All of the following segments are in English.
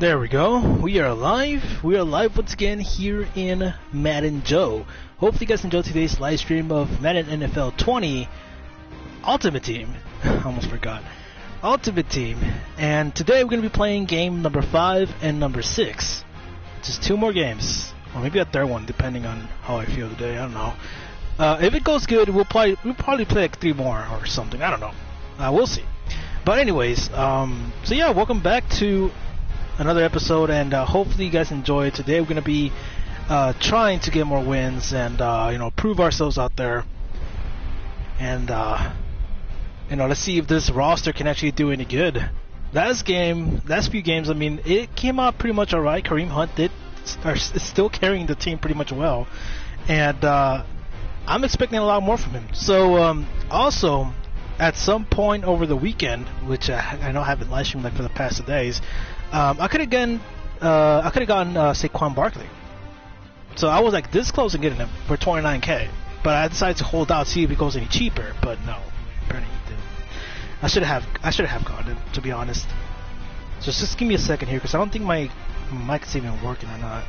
There we go. We are live. We are live once again here in Madden Joe. Hopefully you guys enjoyed today's live stream of Madden NFL 20 Ultimate Team. Almost forgot. Ultimate Team. And today we're going to be playing game number 5 and number 6. Just 2 more games. Or maybe a third one depending on how I feel today. I don't know. If it goes good, we'll probably play like 3 more or something. I don't know. We'll see. But anyways, so yeah, welcome back to another episode, and hopefully you guys enjoy it. Today we're going to be trying to get more wins and prove ourselves out there, and let's see if this roster can actually do any good. Last few games, I mean, it came out pretty much alright. Kareem Hunt is still carrying the team pretty much well, and I'm expecting a lot more from him. So also at some point over the weekend, which I know I haven't live streamed like for the past 2 days, I could have gotten Saquon Barkley. So I was like this close to getting him for 29K, but I decided to hold out, see if it goes any cheaper. But no, apparently he didn't. I should have gotten him, to be honest. So just give me a second here, because I don't think my mic is even working or not.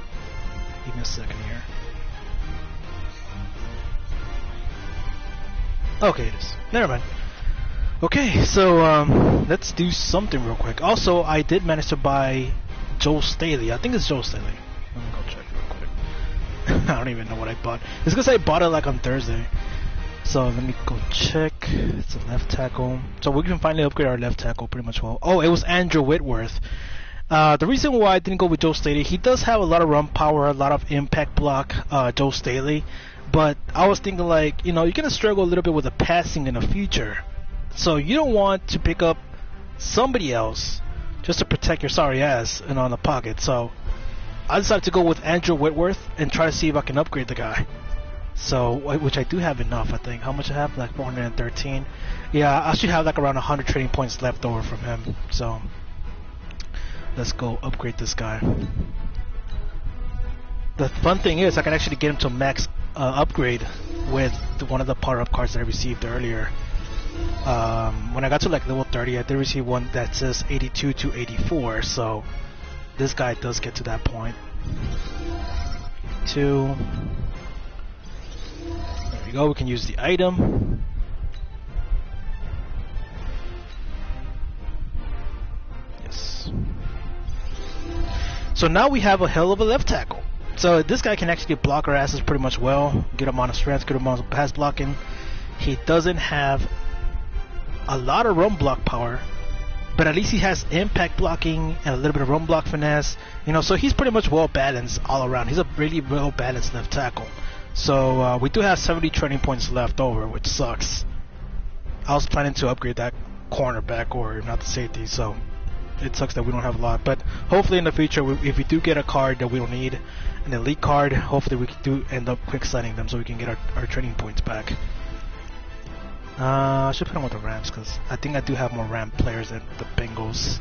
Give me a second here. Okay, it is. Never mind. Okay, so let's do something real quick. Also, I did manage to buy Joe Staley. I think it's Joe Staley. Let me go check real quick. I don't even know what I bought. It's because I bought it like on Thursday. So let me go check. It's a left tackle. So we can finally upgrade our left tackle pretty much well. Oh, it was Andrew Whitworth. The reason why I didn't go with Joe Staley, he does have a lot of run power, a lot of impact block, Joe Staley. But I was thinking like, you're going to struggle a little bit with the passing in the future. So you don't want to pick up somebody else just to protect your sorry ass and on the pocket. So I decided to go with Andrew Whitworth and try to see if I can upgrade the guy. So, which I do have enough, I think. How much I have? Like 413. Yeah, I should have like around 100 trading points left over from him. So let's go upgrade this guy. The fun thing is I can actually get him to max upgrade with one of the power-up cards that I received earlier. When I got to like level 30, I did receive one that says 82 to 84, so this guy does get to that point. 2. There we go, we can use the item. Yes. So now we have a hell of a left tackle. So this guy can actually block our asses pretty much well, good amount of strength, good amount of pass blocking. He doesn't have a lot of run block power, but at least he has impact blocking and a little bit of run block finesse, so he's pretty much well balanced all around. He's a really well balanced left tackle. So we do have 70 trading points left over, which sucks. I was planning to upgrade that cornerback or not the safety, so it sucks that we don't have a lot. But hopefully in the future, if we do get a card that we don't need, an elite card, hopefully we do end up quick signing them so we can get our trading points back. I should put him with the Rams because I think I do have more Ram players than the Bengals.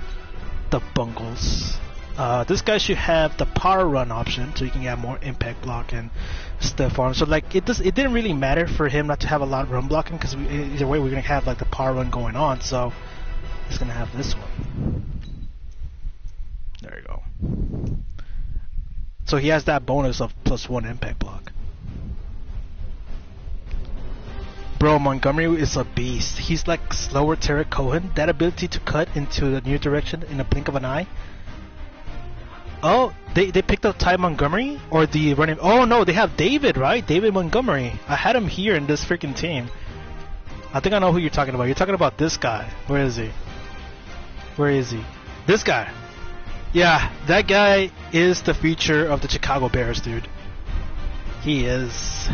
The Bungles. This guy should have the power run option so you can get more impact block and stuff on him. So like it didn't really matter for him not to have a lot of run blocking because either way we're gonna have like the power run going on. So he's gonna have this one. There you go. So he has that bonus of +1 impact block. Bro, Montgomery is a beast. He's like slower Tarek Cohen. That ability to cut into the new direction in a blink of an eye. Oh, they picked up Ty Montgomery? Or the running... Oh no, they have David, right? David Montgomery. I had him here in this freaking team. I think I know who you're talking about. You're talking about this guy. Where is he? Where is he? This guy. Yeah, that guy is the future of the Chicago Bears, dude. He is...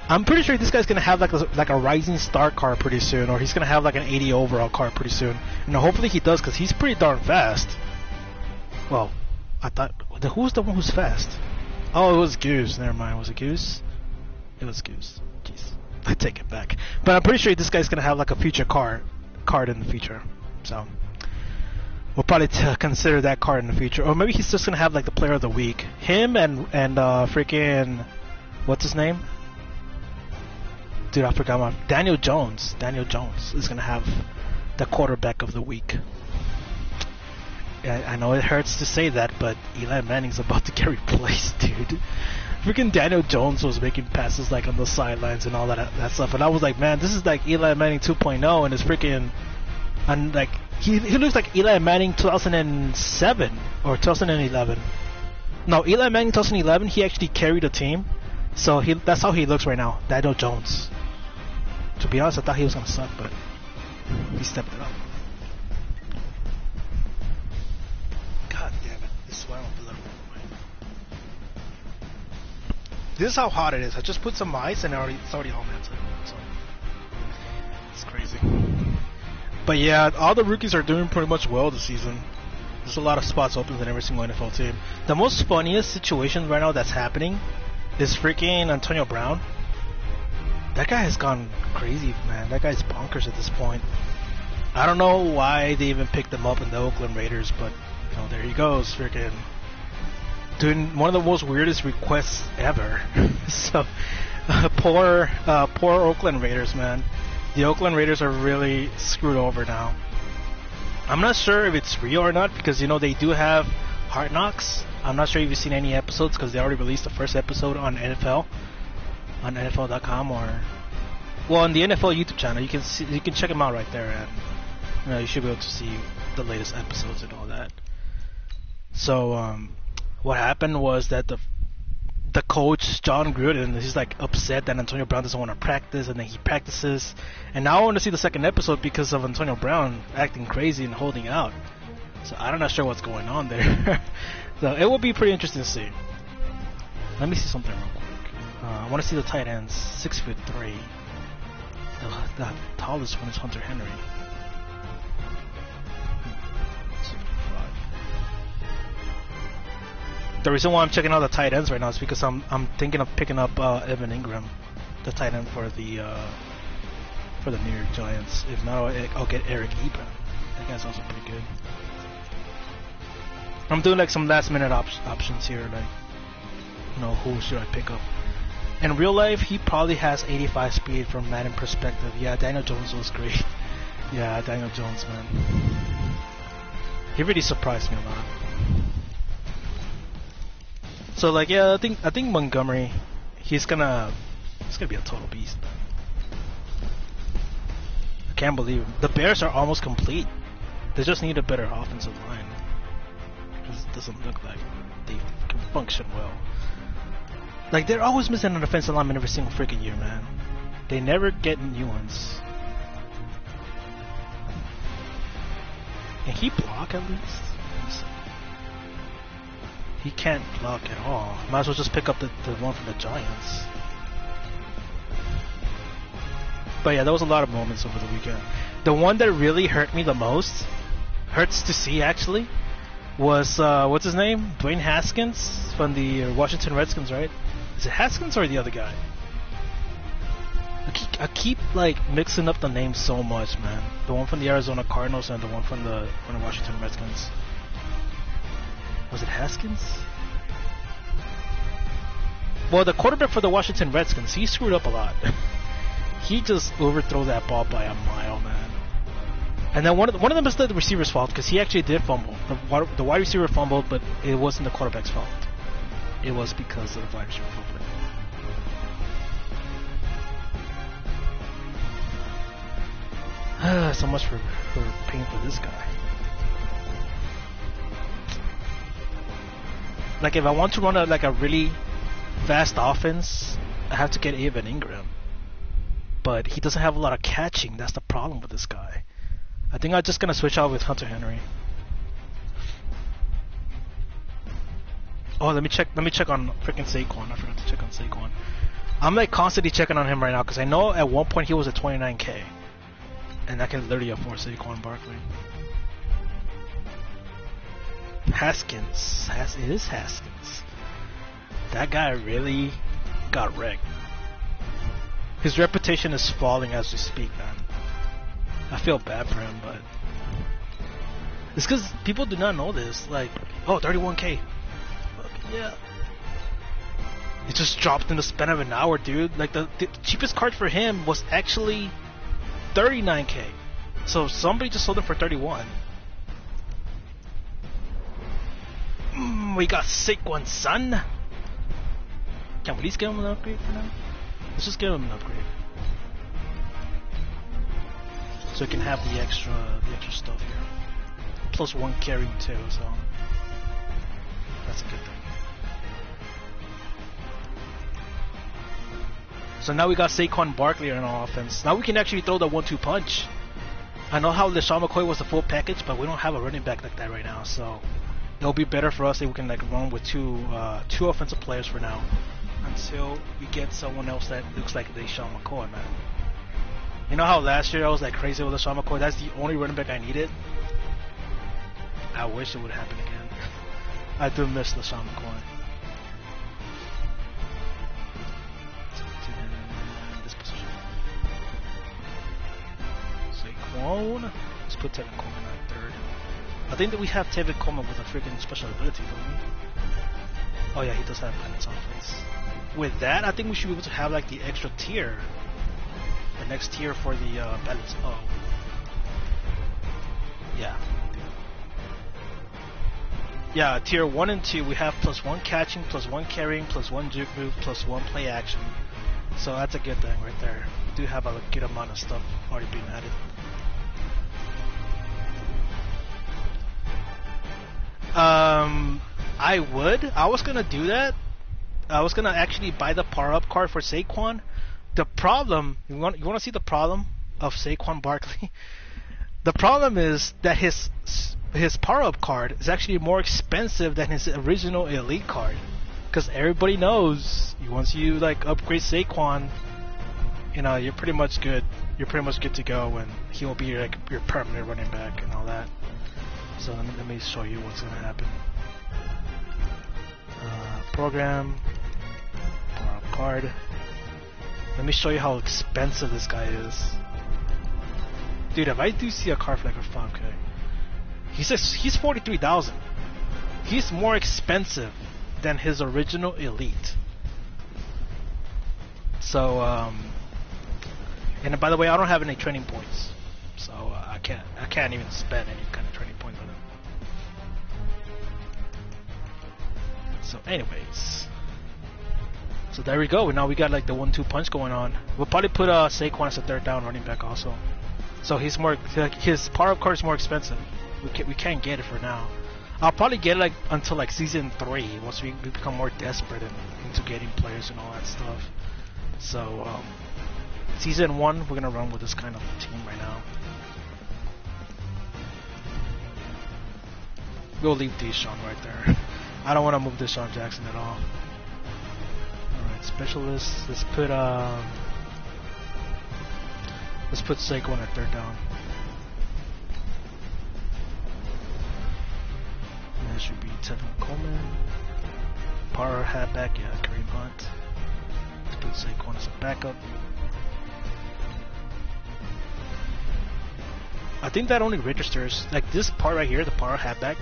I'm pretty sure this guy's gonna have like a Rising Star card pretty soon, or he's gonna have like an 80 overall card pretty soon. Hopefully he does, because he's pretty darn fast. Well, I thought, who's the one who's fast? Oh, it was Goose. Never mind, was it Goose? It was Goose. Jeez, I take it back. But I'm pretty sure this guy's gonna have like a future card in the future. So we'll probably consider that card in the future, or maybe he's just gonna have like the Player of the Week. Him and freaking what's his name? Dude, I forgot my Daniel Jones. Daniel Jones is gonna have the quarterback of the week. I know it hurts to say that, but Eli Manning's about to get replaced, dude. Freaking Daniel Jones was making passes like on the sidelines and all that stuff, and I was like, man, this is like Eli Manning 2.0, and it's freaking, and like he looks like Eli Manning 2007 or 2011. No, Eli Manning 2011, he actually carried a team, so that's how he looks right now, Daniel Jones. To be honest, I thought he was gonna suck, but he stepped it up. God damn it! This is why I don't blood. This is how hot it is. I just put some ice and it's already all melted. So it's crazy. But yeah, all the rookies are doing pretty much well this season. There's a lot of spots open in every single NFL team. The most funniest situation right now that's happening is freaking Antonio Brown. That guy has gone crazy, man. That guy's bonkers at this point. I don't know why they even picked him up in the Oakland Raiders, but you know, there he goes, freaking doing one of the most weirdest requests ever. So, poor Oakland Raiders, man. The Oakland Raiders are really screwed over now. I'm not sure if it's real or not, because you know they do have Hard Knocks. I'm not sure if you've seen any episodes, because they already released the first episode on NFL, on NFL.com, or well, on the NFL YouTube channel. You can check them out right there, and you know, you should be able to see the latest episodes and all that. So, what happened was that the coach, John Gruden, he's like upset that Antonio Brown doesn't want to practice, and then he practices. And now I want to see the second episode because of Antonio Brown acting crazy and holding out. So I'm not sure what's going on there. So it will be pretty interesting to see. Let me see something real quick. I want to see the tight ends. 6'3". The tallest one is Hunter Henry. The reason why I'm checking out the tight ends right now is because I'm thinking of picking up Evan Ingram, the tight end for the New York Giants. If not, I'll get Eric Ebron. That guy's also pretty good. I'm doing like some last minute options here, like, you know, who should I pick up? In real life, he probably has 85 speed from Madden perspective. Yeah, Daniel Jones was great. Yeah, Daniel Jones, man. He really surprised me a lot. So like, yeah, I think Montgomery, he's gonna be a total beast. I can't believe it. The Bears are almost complete. They just need a better offensive line. It doesn't look like they can function well. Like, they're always missing an offensive lineman every single freaking year, man. They never get new ones. Can he block at least? He can't block at all. Might as well just pick up the one from the Giants. But yeah, there was a lot of moments over the weekend. The one that really hurt me the most, hurts to see actually, was what's his name? Dwayne Haskins from the Washington Redskins, right? Is it Haskins or the other guy? I keep like mixing up the names so much, man. The one from the Arizona Cardinals and the one from the Washington Redskins. Was it Haskins? Well, the quarterback for the Washington Redskins, he screwed up a lot. He just overthrew that ball by a mile, man. And then one of them is the receiver's fault, because he actually did fumble. The wide receiver fumbled, but it wasn't the quarterback's fault. It was because of the wide receiver fumble. So much for paying for this guy. Like, if I want to run a really fast offense, I have to get Evan Ingram. But he doesn't have a lot of catching. That's the problem with this guy. I think I'm just gonna switch out with Hunter Henry. Oh, let me check on freaking Saquon. I forgot to check on Saquon. I'm like constantly checking on him right now because I know at one point he was at 29K, and I can literally afford Saquon Barkley. Haskins. It is Haskins. That guy really got wrecked. His reputation is falling as we speak, man. I feel bad for him, but it's because people do not know this. Like, oh, 31K. Yeah. It just dropped in the span of an hour, dude. Like, the cheapest card for him was actually 39K. So somebody just sold it for 31. And we got Saquon, son. Can we at least give him an upgrade for now? Let's just give him an upgrade. So he can have the extra stuff here. Plus 1 carrying too, so that's a good thing. So now we got Saquon Barkley on our offense. Now we can actually throw the 1-2 punch. I know how LeSean McCoy was the full package, but we don't have a running back like that right now, so it'll be better for us if we can like run with two offensive players for now, until we get someone else that looks like LeSean McCoy, man. You know how last year I was like crazy with LeSean McCoy? That's the only running back I needed. I wish it would happen again. I do miss LeSean McCoy. This position. Saquon. Let's put Tevin Coleman at third. I think that we have Tevin Coleman with a freaking special ability, don't we? Oh yeah, he does have balance offense. With that, I think we should be able to have like the extra tier. The next tier for the balance. Oh. Yeah. Yeah, tier 1 and 2 we have plus 1 catching, plus 1 carrying, plus 1 juke move, plus 1 play action. So that's a good thing right there. We do have a good amount of stuff already being added. I was gonna do that. I was gonna actually buy the power up card for Saquon. The problem, you want to see the problem of Saquon Barkley? The problem is that his power up card is actually more expensive than his original elite card, because everybody knows once you like upgrade Saquon, you know, you're pretty much good. You're pretty much good to go, and he will be like your permanent running back and all that. So let me show you what's gonna happen. Program, power up card. Let me show you how expensive this guy is. Dude, if I do see a card for like a 5K, he's 43,000. He's more expensive than his original elite. So, and by the way, I don't have any training points, so I can't even spend any kind of training points on him. So, anyways. So there we go. Now we got like the 1-2 punch going on. We'll probably put Saquon as a third down running back also. So he's more, his power up card is more expensive. We can't get it for now. I'll probably get it like until like season 3 once we become more desperate into getting players and all that stuff. So season 1 we're gonna run with this kind of team right now. We'll leave Deshaun right there. I don't want to move Deshaun Jackson at all. Specialists. Let's put Saquon at third down. And that should be Tevin Coleman. Power halfback, yeah, Kareem Hunt. Let's put Saquon as a backup. I think that only registers like this part right here, the power halfback.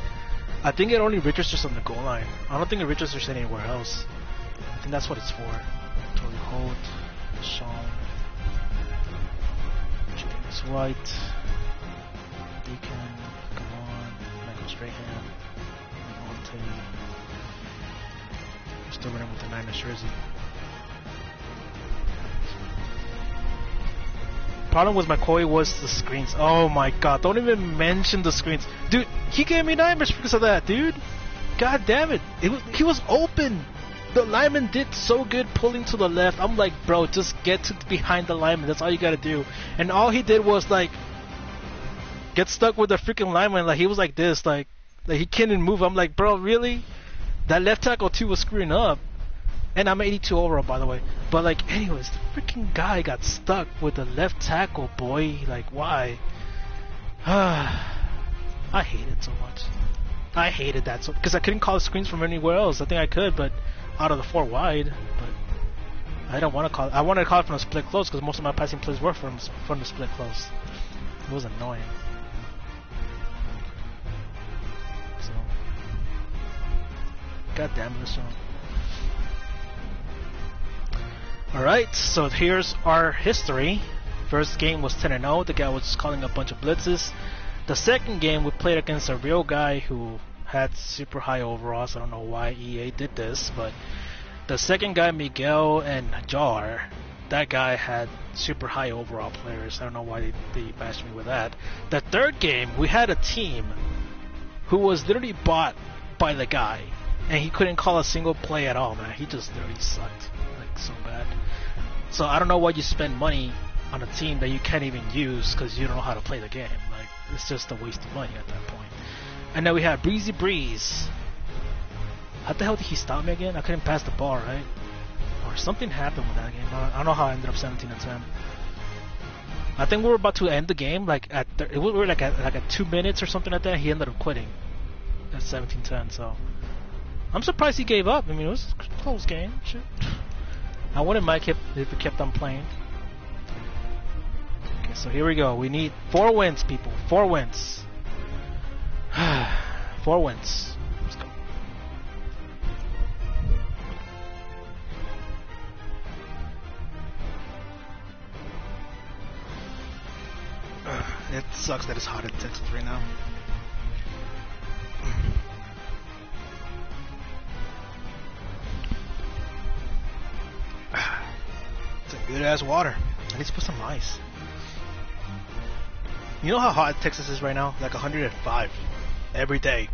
I think it only registers on the goal line. I don't think it registers anywhere else. I think that's what it's for. Tory Holt, Sean, James White, Deacon, Gavon, Michael Strahan, Monte. Still running with the Niners jersey. Problem with McCoy was the screens. Oh my god, don't even mention the screens. Dude, he gave me nightmares because of that, dude. God damn it. He was open. The lineman did so good pulling to the left. I'm like, bro, just get to behind the lineman. That's all you gotta do. And all he did was like get stuck with the freaking lineman. Like he was like this, like he couldn't move. I'm like, bro, really? That left tackle too was screwing up. And I'm 82 overall, by the way. But like, anyways, the freaking guy got stuck with the left tackle, boy. Like, why? I hate it so much. I hated that so because I couldn't call screens from anywhere else. I think I could, but out of the 4 wide, but I don't want to call. I wanted to call it from the split close because most of my passing plays were from the split close. It was annoying. So, god damn it, song. All right, so here's our history. First game was 10-0. The guy was calling a bunch of blitzes. The second game we played against a real guy who had super high overalls. I don't know why EA did this, but the second guy, Miguel and Jar, that guy had super high overall players. I don't know why they bashed me with that. The third game, we had a team who was literally bought by the guy, and he couldn't call a single play at all, man. He just literally sucked, like, so bad. So I don't know why you spend money on a team that you can't even use because you don't know how to play the game. Like, it's just a waste of money at that point. And then we had Breezy Breeze. How the hell did he stop me again? I couldn't pass the ball, right? Or something happened with that game. I don't know how I ended up 17-10. I think we were about to end the game. Like we were like at 2 minutes or something like that. He ended up quitting at 17-10. So I'm surprised he gave up. I mean, it was a close game. Shit. I wouldn't mind if we kept on playing. Okay, so here we go. We need 4 wins, people. 4 wins. 4 wins. Let's go. It sucks that it's hot in Texas right now. It's a good ass water. I need to put some ice. You know how hot Texas is right now? Like 105 every day.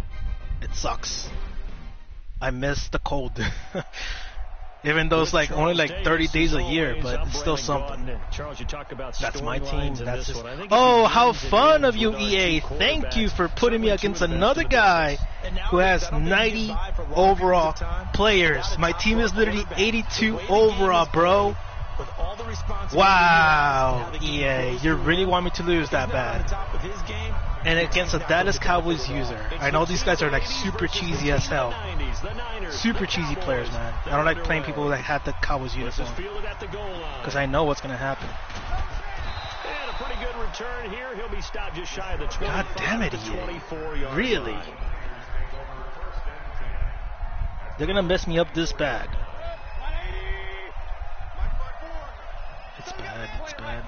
It sucks. I miss the cold. Even though it's like only like 30 days a year, but it's still something. That's my team. That's just... Oh, how fun of you, EA. Thank you for putting me against another guy who has 90 overall players. My team is literally 82 overall, bro. Wow, EA, you really want me to lose that bad? And against a Dallas Cowboys user. I know these guys are like super cheesy as hell. Super cheesy players, man. I don't like playing people that have the Cowboys uniform, because I know what's going to happen. God damn it, EA. Really? They're going to mess me up this bad. It's bad, it's bad.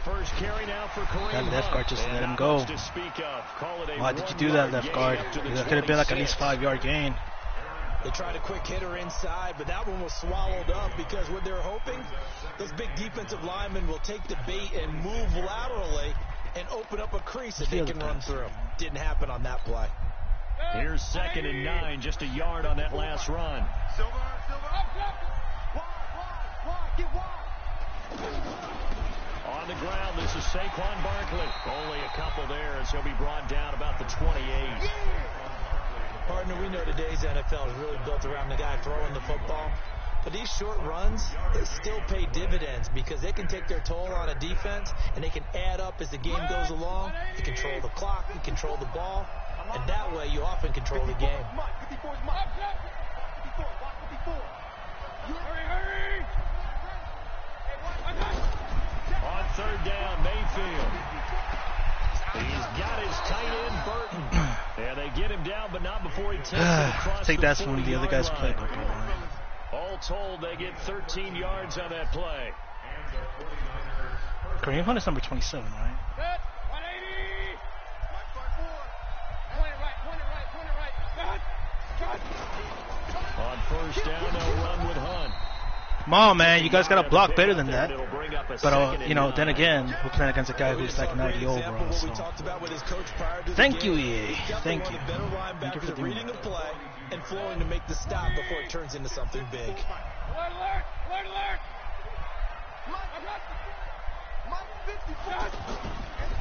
First carry now for That left guard just let him go. Why did you do that, left guard? That could have been like at least 5-yard gain. They tried a quick hitter inside, but that one was swallowed up because what they're hoping, those big defensive linemen will take the bait and move laterally and open up a crease that they can run through. Didn't happen on that play. Here's 2nd and 9, just a yard on that last run. On the ground, this is Saquon Barkley. Only a couple there as he'll be brought down about the 28. Partner, we know today's NFL is really built around the guy throwing the football. But these short runs, they still pay dividends because they can take their toll on a defense and they can add up as the game goes along. You control the clock, you control the ball, and that way you often control the game. On 3rd down, Mayfield. He's got his tight end, Burton. And they get him down, but not before he takes it across. I think that's when the other guys played. All told, they get 13 yards on that play. Kareem Hunt is number 27, right? On 1st down, they'll run with Hunt. Come on, man, you guys got to block better than that. But, you know, then again, we're playing against a guy who's like 90 overall, so. Thank you, EA. Thank you. Thank you for doing that. And flowing to make the stop before it turns into something big.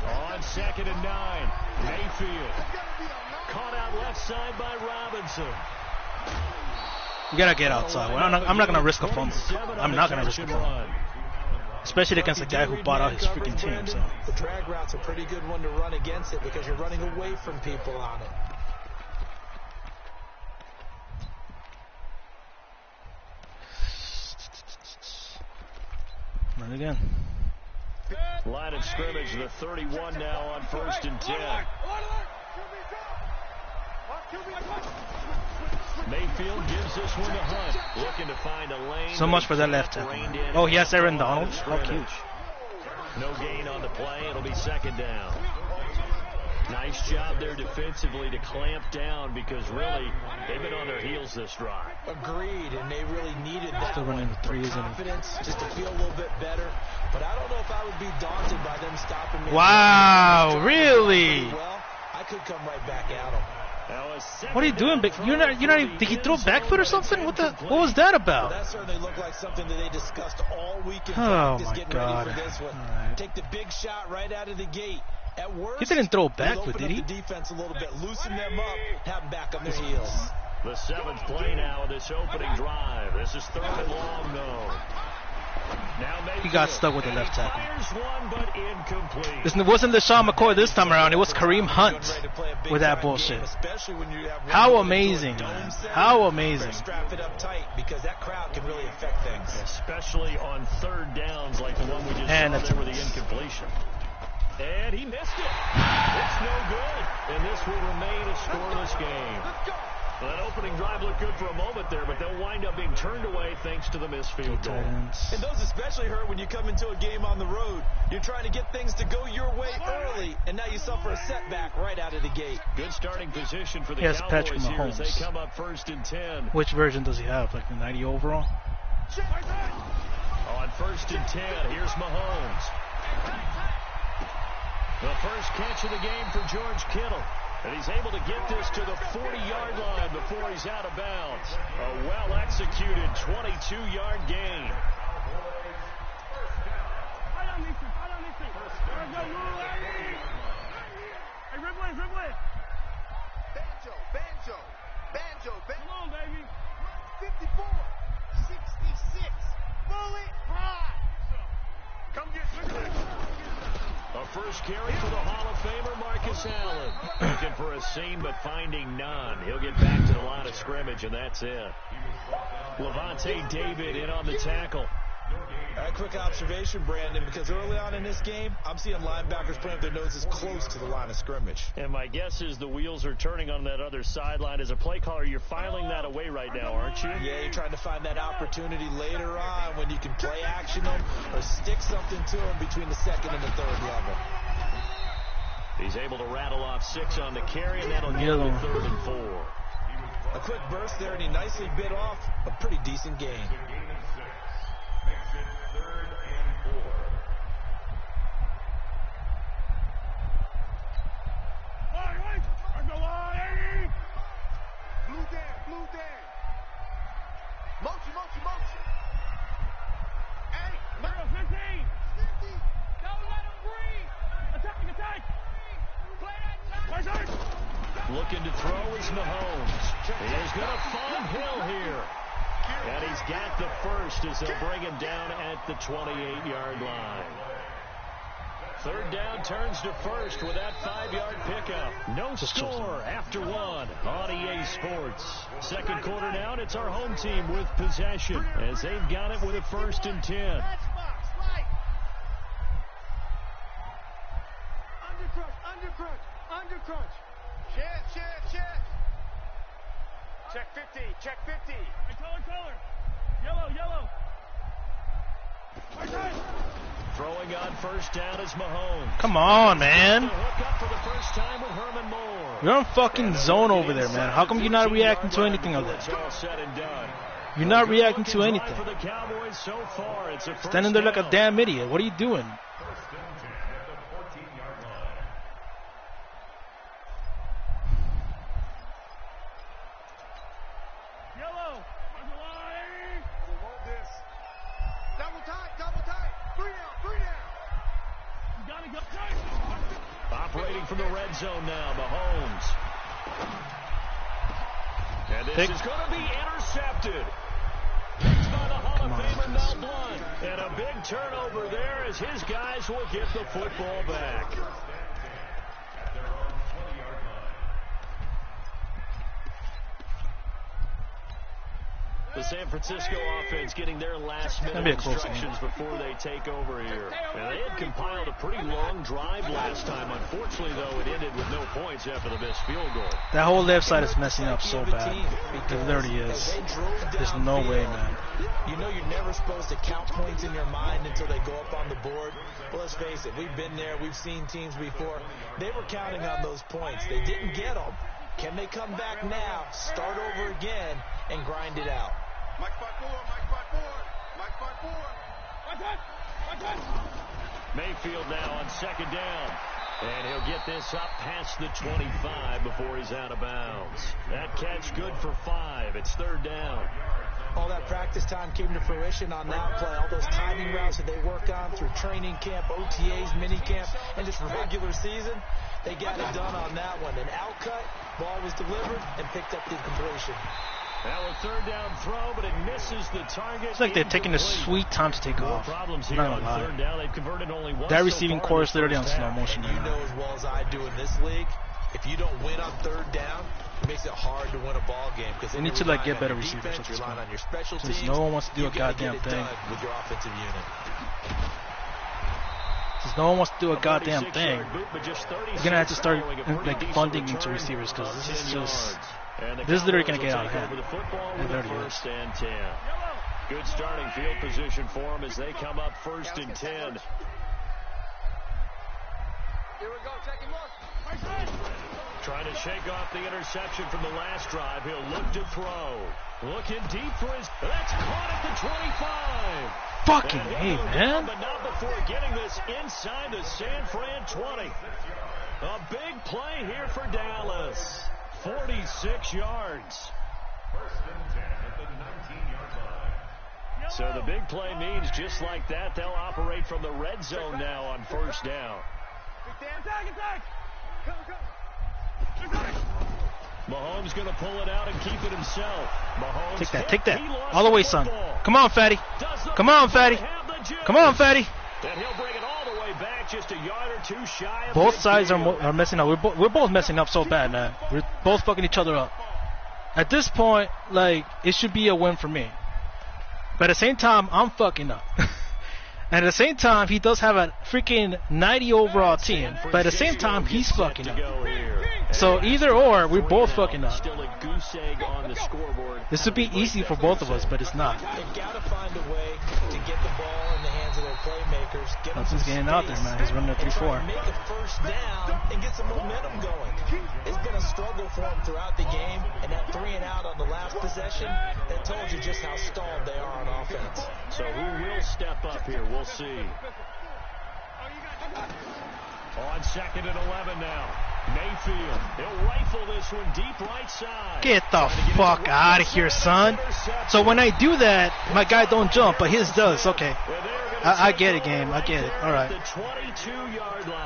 On 2nd and 9, Mayfield. Caught out left side by Robinson. You gotta get outside. Well, I'm not gonna risk a fumble. I'm not gonna risk a fumble. Especially against a guy who bought out his freaking team. So. The drag route's a pretty good one to run against it because you're running away from people on it. Run again. Line of scrimmage, the 31 now on 1st and 10. Mayfield gives this one to Hunt, looking to find a lane. So much for that left tackle. Oh, he has Aaron Donald. How cute. No gain on the play. It'll be second down. Nice job there defensively to clamp down because really they've been on their heels this drive. Agreed, and they really needed that. Still running with 3, isn't he? Confidence just to feel a little bit better. But I don't know if I would be daunted by them stopping me. Wow, really? Well, I could come right back at them. What are you doing? You're not even, did he throw back foot or something? What was that about? Well, that certainly looked like something that they discussed all week in Oh practice, my getting God. ready for this one. Right. Take the big shot right out of the gate. At worst, He didn't throw back foot, did he? The defense a little bit, loosen them up, have them back on their heels. The 7th play now of this opening drive. This is 3rd and long, though. Now He got stuck with the left tackle. One, but incomplete. This wasn't the Sean McCoy this time around. It was Kareem Hunt with that bullshit. How amazing, man. How amazing. Strap it up tight because that crowd can really affect things. Especially on 3rd downs like the one we just saw there with the incompletion. And he missed it. It's no good. And this will remain a scoreless game. Well, that opening drive looked good for a moment there, but they'll wind up being turned away thanks to the missed field goal. And those especially hurt when you come into a game on the road. You're trying to get things to go your way early, and now you suffer a setback right out of the gate. Good starting position for the He has Cowboys Patrick here as they Mahomes. come up 1st and 10. Which version does he have? Like the 90 overall? On 1st and 10, here's Mahomes. The first catch of the game for George Kittle. And he's able to get this to the 40-yard line before he's out of bounds. A well-executed 22-yard gain. Come on, baby. 54, 66. Bullet high. Come get A first carry for the Hall of Famer Marcus Allen. Looking for a seam, but finding none. He'll get back to the line of scrimmage, and that's it. Levante David in on the tackle. A quick observation, Brandon, because early on in this game, I'm seeing linebackers putting up their noses close to the line of scrimmage. And my guess is the wheels are turning on that other sideline. As a play caller, you're filing that away right now, aren't you? Yeah, you're trying to find that opportunity later on when you can play action them or stick something to them between the 2nd and the 3rd level. He's able to rattle off 6 on the carry, and that'll get him to 3rd and 4. A quick burst there, and he nicely bit off a pretty decent gain. Motion. Hey, 15. Don't let him breathe. Attack. Play that. Looking to throw is Mahomes. He is going to find Hill here. And he's got the first as they'll bring him down at the 28-yard line. 3rd down turns to 1st with that 5-yard pickup. No score after 1 on EA Sports. 2nd quarter now, and it's our home team with possession as they've got it with a 1st and 10. Undercrunch. Check. Check 50. Color. Yellow. Throwing on 1st down is Mahomes. Come on, man. Hook up for the first time with Herman Moore. You're in fucking zone over there, man. How come you're not reacting to anything of that? You're not reacting to anything. Standing there like a damn idiot. What are you doing? Operating from the red zone now, Mahomes. And this is going to be intercepted. Picked by the Hall of Famer Mel Blount. And a big turnover there as his guys will get the football back. The San Francisco offense getting their last-minute instructions before they take over here. And they had compiled a pretty long drive last time. Unfortunately, though, it ended with no points after the missed field goal. That whole left side is messing up so bad. It literally is. There's no way, man. You know you're never supposed to count points in your mind until they go up on the board. Well, let's face it, we've been there, we've seen teams before. They were counting on those points. They didn't get them. Can they come back now, start over again, and grind it out? Mike 5-4, Mike 5-4, Mike 5-4. Mayfield now on second down. And he'll get this up past the 25 before he's out of bounds. That catch good for 5. It's third down. All that practice time came to fruition on that play. All those timing routes that they work on through training camp, OTAs, mini camp, and just regular season, they got it done on that one. An outcut, ball was delivered, and picked up the completion. Now a third down throw, but it misses the target. It's like they're taking a sweet time to take off. Problems here Not on gonna third lie. down. They've converted only one. That receiving core is literally on slow motion You right know now. as well as I do in this league, if you don't win on third down, it makes it hard to win a ball game. They need to like get better receivers at this relying point. on your special Since teams, no one wants to do a you gotta goddamn get it thing. done with your offensive unit. Since no one wants to do a goddamn thing, you're gonna have to start like funding into receivers because this is just. This is literally going to get out of hand. It literally is. First and 10. Good starting field position for them as they come up first and 10. Here we go, check him up. Trying to shake off the interception from the last drive. He'll look to throw. Looking deep for his... That's caught at the 25. Fucking hey, man. But not before getting this inside the San Fran 20. A big play here for Dallas. 46 yards. So the big play means just like that, they'll operate from the red zone now on first down. Attack! Mahomes going to pull it out and keep it himself. Mahomes Take that. All the way, son. Come on, fatty. Come on, fatty. Come on, fatty. And he'll bring it all the way back, just a yard or two shy of Both sides midfield. are messing up. We're both messing up so bad, man. We're both fucking each other up. At this point, like, it should be a win for me. But at the same time, I'm fucking up. And at the same time, he does have a freaking 90 overall team. But at the same time, he's fucking up. So either or, we're both fucking up. Still a goose egg on the scoreboard. This would be easy for both of us, but it's not. They've got to find a way to get the ball in the hands of their playmakers. Get them He's some getting out there, space, man. He's running a and try 3-4. to make a first down and get some momentum going. It's been a struggle for them throughout the game, and that 3 and out on the last possession, that told you just how stalled they are on offense. So who will step up here? We'll see. On second and 11 now. Mayfield. He'll rifle this one deep right side. Get the fuck out of here, son. So when I do that, my guy don't jump, but his does. Okay. I get it, game. I get it. All right.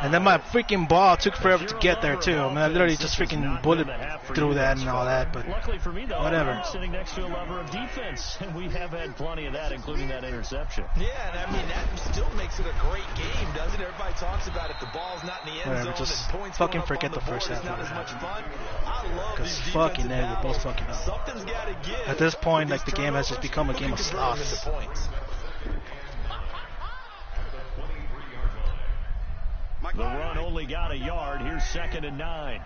And then my freaking ball took forever to get there, too. I mean, I literally just freaking bullet through that and all that, but luckily for me, though, whatever. I'm sitting next to a lover of defense, and we have had plenty of that, including that interception. Yeah, and I mean, that still makes it a great game, doesn't it? Everybody talks about if the ball's not in the end Whatever, zone just and points fucking going up forget on the first board, half it's not of as it. much fun. I love Because these fucking defensive we're both battles. fucking up. Something's got to give. At this point, With like, the these game has just turnovers, become a who game can of convert them sloths. into points? The run only got a yard. Here's second and 9.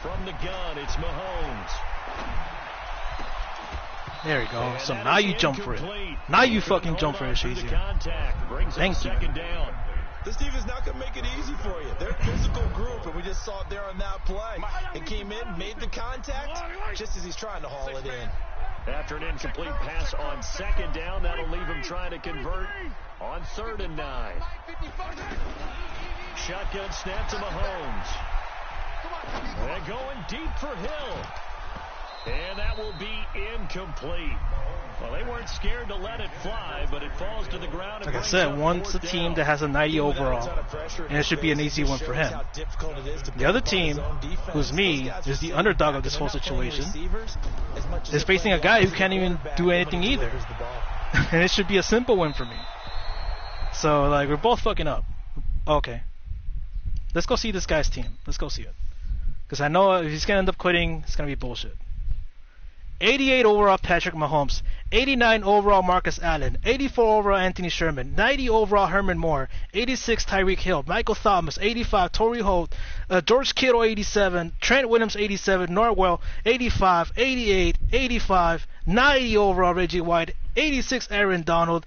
From the gun, it's Mahomes. There you go. So now you jump for it. Now you fucking jump for it, Shazier. Thank you. Down. This defense not going to make it easy for you. They're a physical group, and we just saw it there on that play. It came in, made the contact, just as he's trying to haul it in. After an incomplete pass on second down, that'll leave him trying to convert on third and 9. Shotgun snap to Mahomes. They're going deep for Hill. And that will be incomplete. Well, they weren't scared to let it fly, but it falls to the ground. Like I said, one's a team that has a 90 overall, and it should be an easy one for him. The other team, who's me, is the underdog of this whole situation, is facing a guy who can't even do anything either. And it should be a simple win for me. So, like, we're both fucking up. Okay. Let's go see this guy's team. Let's go see it. Because I know if he's going to end up quitting, it's going to be bullshit. 88 overall Patrick Mahomes, 89 overall Marcus Allen, 84 overall Anthony Sherman, 90 overall Herman Moore, 86 Tyreek Hill, Michael Thomas, 85 Torrey Holt, George Kittle 87, Trent Williams 87, Norwell 85, 88, 85, 90 overall Reggie White, 86 Aaron Donald,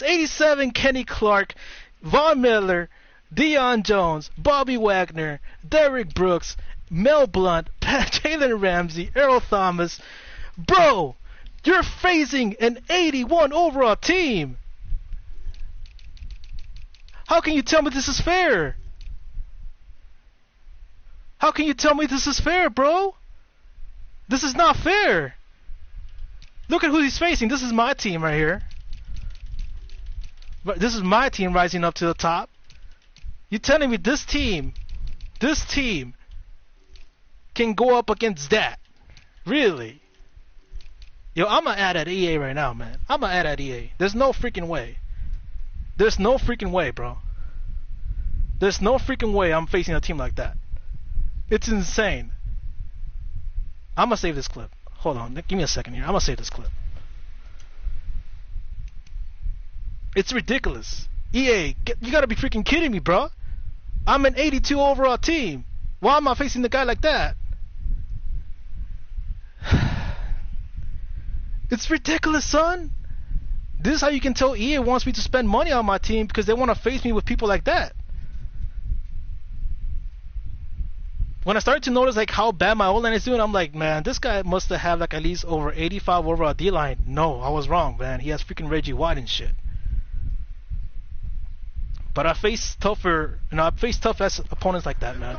87 Kenny Clark, Von Miller, Deion Jones, Bobby Wagner, Derrick Brooks, Mel Blount, Jalen Ramsey, Earl Thomas. Bro, you're facing an 81 overall team. How can you tell me this is fair? How can you tell me this is fair, bro? This is not fair. Look at who he's facing. This is my team right here. This is my team rising up to the top. You're telling me this team can go up against that? Really? Yo, I'm gonna add at EA right now, man. I'm gonna add at EA. There's no freaking way. There's no freaking way, bro. There's no freaking way I'm facing a team like that. It's insane. I'm gonna save this clip. Hold on, give me a second here. I'm gonna save this clip. It's ridiculous. EA, you gotta be freaking kidding me, bro. I'm an 82 overall team. Why am I facing the guy like that? It's ridiculous, son. This is how you can tell EA wants me to spend money on my team, because they want to face me with people like that. When I started to notice like how bad my O-line is doing, I'm like, man, this guy must have like at least over 85 overall D-line. No, I was wrong, man. He has freaking Reggie White and shit. But I face tougher, I face tough ass opponents like that, man.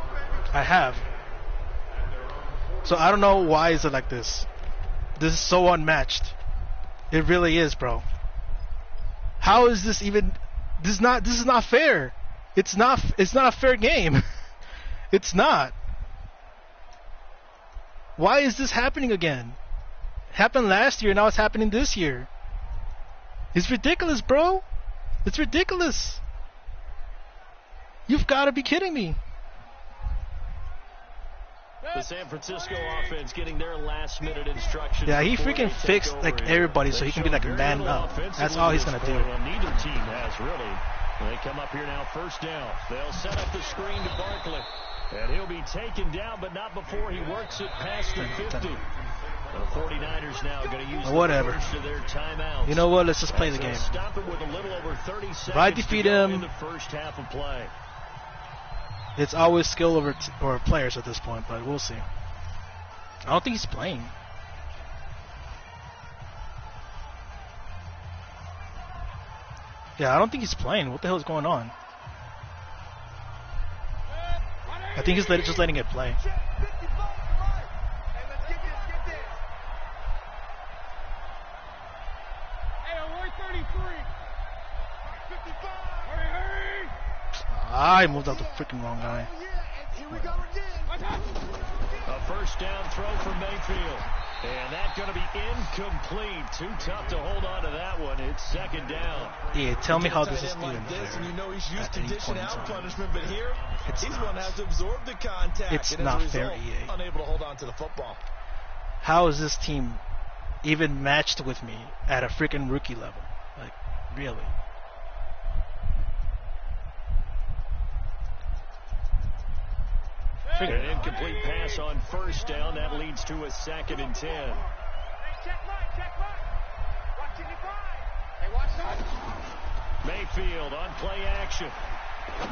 I have. So I don't know why is it like this. This is so unmatched. It really is, bro. How is this even? This is not fair. It's not a fair game. It's not. Why is this happening again? Happened last year, now it's happening this year. It's ridiculous, bro. It's ridiculous. You've got to be kidding me. The San Francisco offense getting their last-minute instructions. Yeah, he freaking fixed like everybody so he can be like a man up. That's all he's gonna do. Neither team has really. They come up here now, first down. They'll set up the screen to Barkley, and he'll be taken down, but not before he works it past the 50. The 49ers now going to use whatever. The first of their timeouts. You know what? Let's just play the game. Stop it with a little over 30 seconds if I defeat him in the first half of play. It's always skill over or players at this point, but we'll see. I don't think he's playing. Yeah, I don't think he's playing. What the hell is going on? I think he's just letting it play. I moved out the freaking wrong guy. A first down throw from Mayfield. And that's going to be incomplete. Too tough to hold on to that one. It's second down. Yeah, tell me how this is even like this, fair. and you know he's used to dishing out punishment, but here he's the one has to absorb the contact. It's and not as a result, fair, EA. Unable to hold on to the football. How is this team even matched with me at a freaking rookie level? Like, really? An incomplete pass on first down. That leads to a second and 10. Mayfield on play action.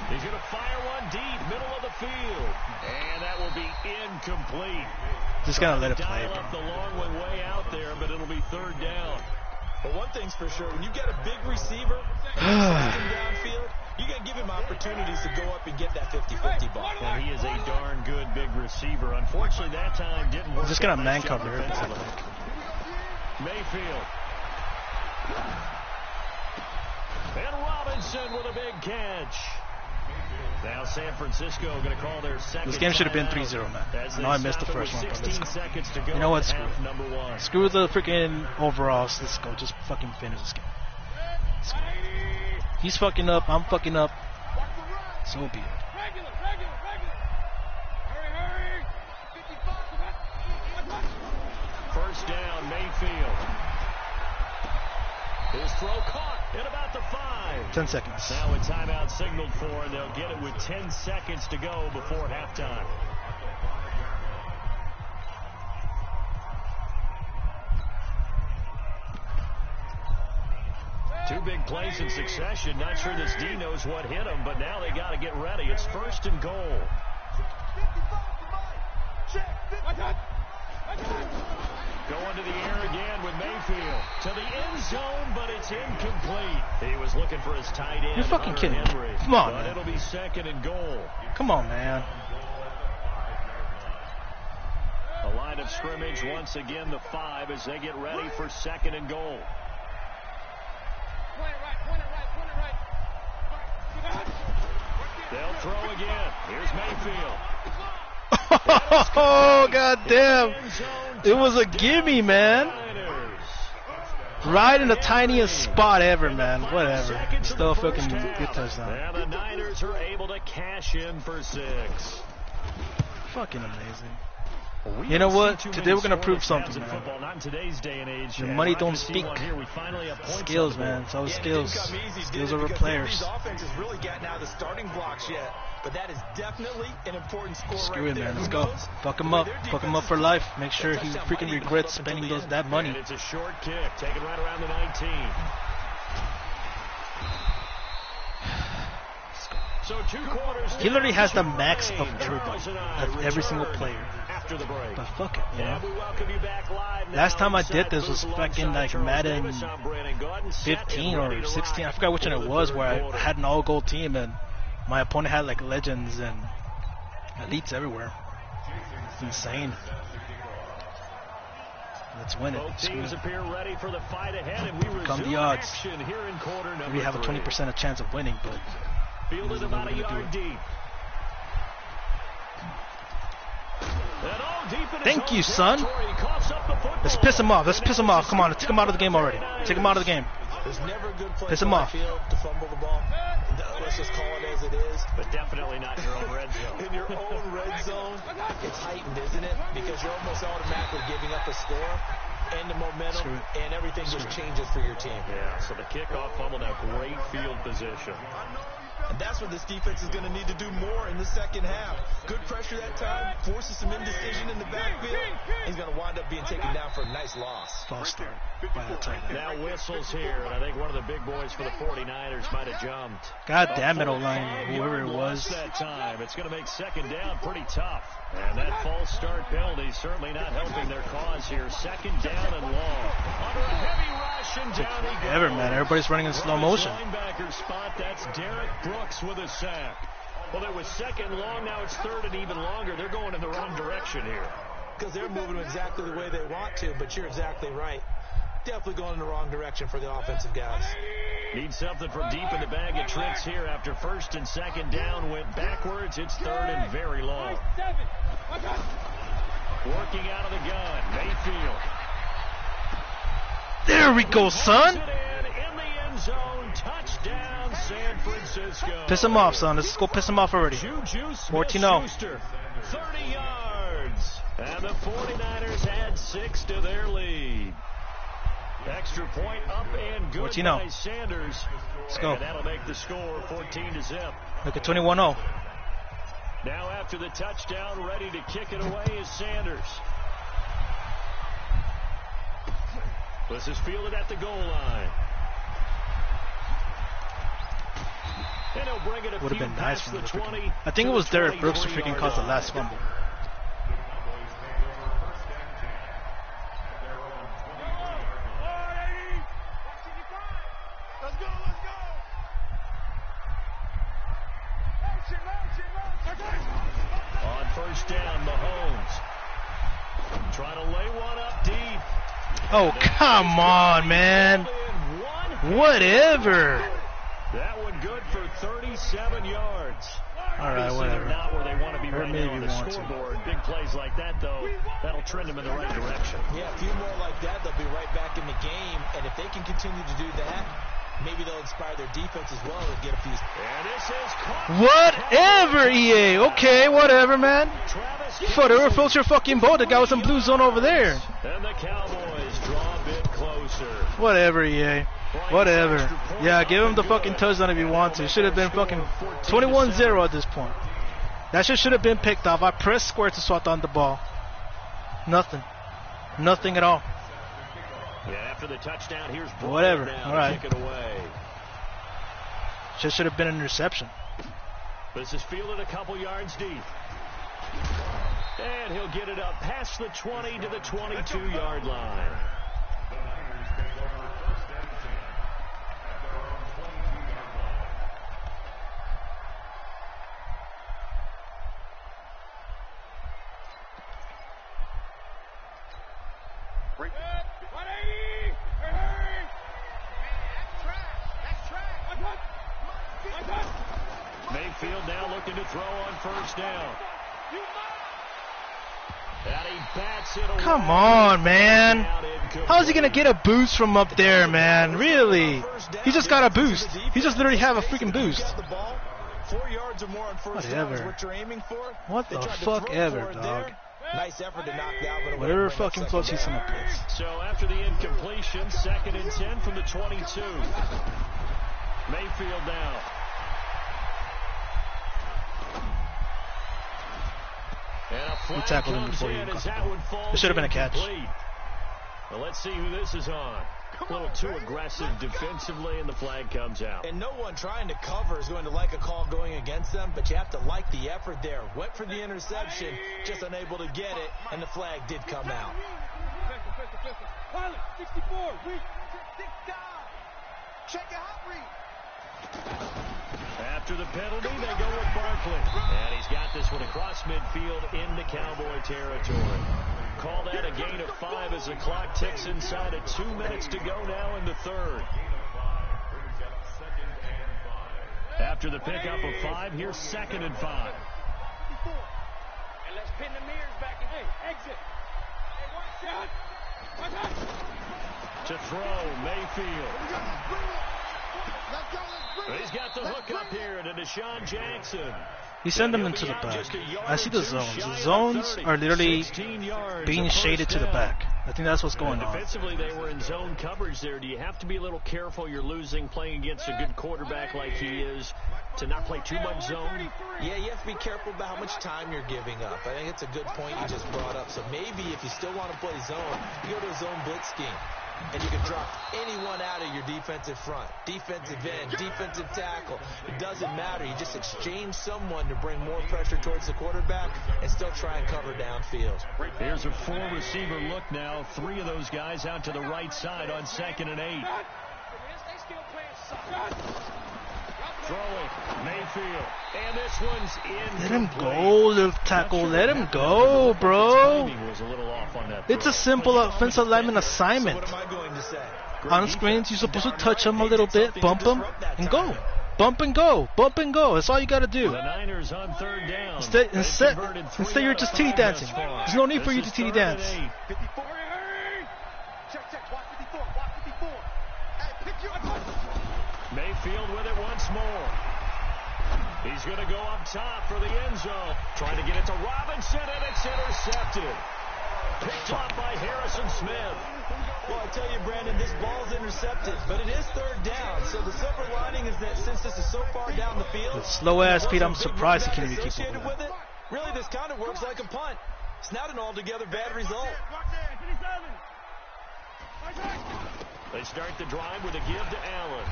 He's going to fire one deep, middle of the field. And that will be incomplete. Just got to let it play. Dial up the long one way out there, but it'll be third down. But one thing's for sure, when you get a big receiver downfield, you got to give him opportunities to go up and get that 50-50 ball. And he is a darn good big receiver. Unfortunately, that time didn't work. Just gonna man cover it. Mayfield. And Robinson with a big catch. Now San Francisco going to call their second. This game should have been 3-0, man. I know I missed the first one, but let's go. You know what? Screw the freaking overalls. Let's go. Just fucking finish this game. He's fucking up. I'm fucking up. So be it. first down, Mayfield. His throw caught at about the 5. 10 seconds. Now a timeout signaled for, and they'll get it with 10 seconds to go before halftime. Two big plays in succession. Not sure this D knows what hit him, but now they got to get ready. It's first and goal. Going to the air again with Mayfield. To the end zone, but it's incomplete. He was looking for his tight end. You're fucking kidding me. Come on, man. It'll be second and goal. Come on, man. A line of scrimmage once again, the 5, as they get ready for second and goal. They'll throw again. Here's Mayfield. Oh, goddamn. It was a gimme, man. Right in the tiniest spot ever, man. Whatever. Still fucking good touchdown. And the Niners are able to cash in for 6. Fucking amazing. You know what? Today we're gonna prove something, man. Not in today's day and age. The money don't speak. Skills, man. It's always skills. Skills over players. Offense has really gotten out of the starting blocks yet, but that is definitely an important score. Screw it, man. Let's go. Fuck him up. Fuck him up for life. Make sure he freaking regrets spending that money. It's a short kick, taken right around the 19. So 2 quarters. He literally has the max of turbo of every single player. After the break. But fuck it, you know. We welcome you back live. Last time I did this was back in like Madden 15 or 16. I forgot which one it was, where I had an all-gold team and my opponent had like legends and elites everywhere. It's insane. Let's win it. Both teams appear ready for the fight ahead, and we Come the odds. action here in quarter number We have a 20% chance of winning, but fielded about a yard deep. Thank you, son. Let's piss him off. Let's piss him off. Come on, let's take him out of the game already. Take him out of the game. There's never a good place Piss him off. to fumble the ball. Let's just call it as it is. But definitely not in your own red zone. In your own red zone, it's heightened, isn't it? Because you're almost automatically giving up a score and the momentum, and everything just changes for your team. Yeah, so the kickoff fumble, now great field position. And that's what this defense is going to need to do more in the second half. Good pressure that time, forces some indecision in the backfield. He's going to wind up being taken down for a nice loss. False start by the tight end. Now whistles here, and I think one of the big boys for the 49ers might have jumped. God damn it, O-line, whoever it was. That time. It's going to make second down pretty tough. And that false start penalty certainly not helping their cause here. Second down and long. Under a heavy rush, and down he goes. Ever, man. Everybody's running in slow motion. Linebacker spot. That's Derek Brooks with a sack. Well, it was second long. Now it's third and even longer. They're going in the wrong direction here. Because they're moving exactly the way they want to, but you're exactly right. Definitely going in the wrong direction for the offensive guys. Need something from deep in the bag of tricks here. After first and second down went backwards, it's third and very long. Working out of the gun, Mayfield. There we go, son. In the end zone, touchdown, San Francisco. Piss him off, son. Let's go piss him off already. 14-0. 30 yards. And the 49ers add 6 to their lead. Extra point up and good 14-0. by Sanders. Let's go. And that'll make the score 14-0. Look at 21-0. Now after the touchdown, ready to kick it away is Sanders. This is fielded at the goal line. And he'll bring it a Would have few been nice past from the 20. I think it was Derek Brooks who freaking caused the last fumble. On first down, Mahomes trying to lay one up deep. Oh, come on, man. Whatever. That one good for 37 yards. All right, Obviously, whatever. they're not where they want to be Or right maybe now on the want to. scoreboard. Big plays like that, though, that'll trend them in the right direction. Yeah, a few more like that, they'll be right back in the game. And if they can continue to do that, maybe they'll inspire their defense as well and get a few. And this is caught. Whatever, EA. Okay, whatever, man. Travis Whatever floats your fucking boat. The guy was in blue zone over there. And the Cowboys draw a bit closer. Whatever, EA. Whatever. Yeah, give him the fucking touchdown if you want to. It should have been fucking 21-0 at this point. That shit should have been picked off. I pressed square to swat on the ball. Nothing. Nothing at all. Yeah, after the touchdown, here's Brian whatever. Now all right. kick it away. Just should have been an interception. This is fielded a couple yards deep. And he'll get it up past the 20 to the 22-yard line. Mayfield now looking to throw on first down. And he bats it away. Come on, man. How is he going to get a boost from up there, man? Really? He just got a boost. He just literally have a freaking boost. 4 yards or more on first down is what you're aiming for. What the fuck ever, dog. Nice effort to knock that one away. Whatever fucking floats he's gonna pitch. So after the incompletion, 2nd and 10 from the 22. Mayfield now. He tackled him before he even caught the ball. It should have been a catch. Well, let's see who this is on. A little too aggressive defensively, and the flag comes out. And no one trying to cover is going to like a call going against them, but you have to like the effort there. Went for the interception, just unable to get it, and the flag did come out. 64, check it out, After the penalty, they go with Barkley. And he's got this one across midfield into Cowboy territory. Call that a gain of 5 as the clock ticks inside of 2 minutes to go now in the third. After the pickup of 5, here's 2nd and 5. And let's pin the mirrors back and exit. To throw, Mayfield. He's got the hook up here to Deshaun Jackson. He sent them into the back. I see the zones. The zones are literally being shaded to the back. I think that's what's going on. Defensively, they were in zone coverage there. Do you have to be a little careful? You're losing playing against a good quarterback like he is to not play too much zone? Yeah, you have to be careful about how much time you're giving up. I think it's a good point you just brought up. So maybe if you still want to play zone, you go to a zone blitz scheme. And you can drop anyone out of your defensive front, defensive end, defensive tackle. It doesn't matter. You just exchange someone to bring more pressure towards the quarterback and still try and cover downfield. Here's a 4-receiver look now. 3 of those guys out to the right side on 2nd and 8. Throwing, Mayfield. And this one's in. Let him go, little tackle. Let him go, bro. Was a little off on that It's a simple offensive lineman assignment. What am I going to say? On screens, you're supposed to touch him a little bit, bump him, and go. Bump and go. Bump and go. That's all you got to do. The Niners on 3rd down. Instead, you're just titty dancing. There's no need for you to titty dance. 54. Check. Watch 54. Watch 54. Hey, pick you up. Mayfield with it once more. He's going to go up top for the end zone. Trying to get it to Robinson, and it's intercepted. Picked off by Harrison Smith. Well, I tell you, Brandon, this ball's intercepted, but it is 3rd down. So the silver lining is that since this is so far down the field, with slow-ass speed, I'm surprised he can't even keep up with it. Really, this kind of works like a punt. It's not an altogether bad result. They start the drive with a give to Allen.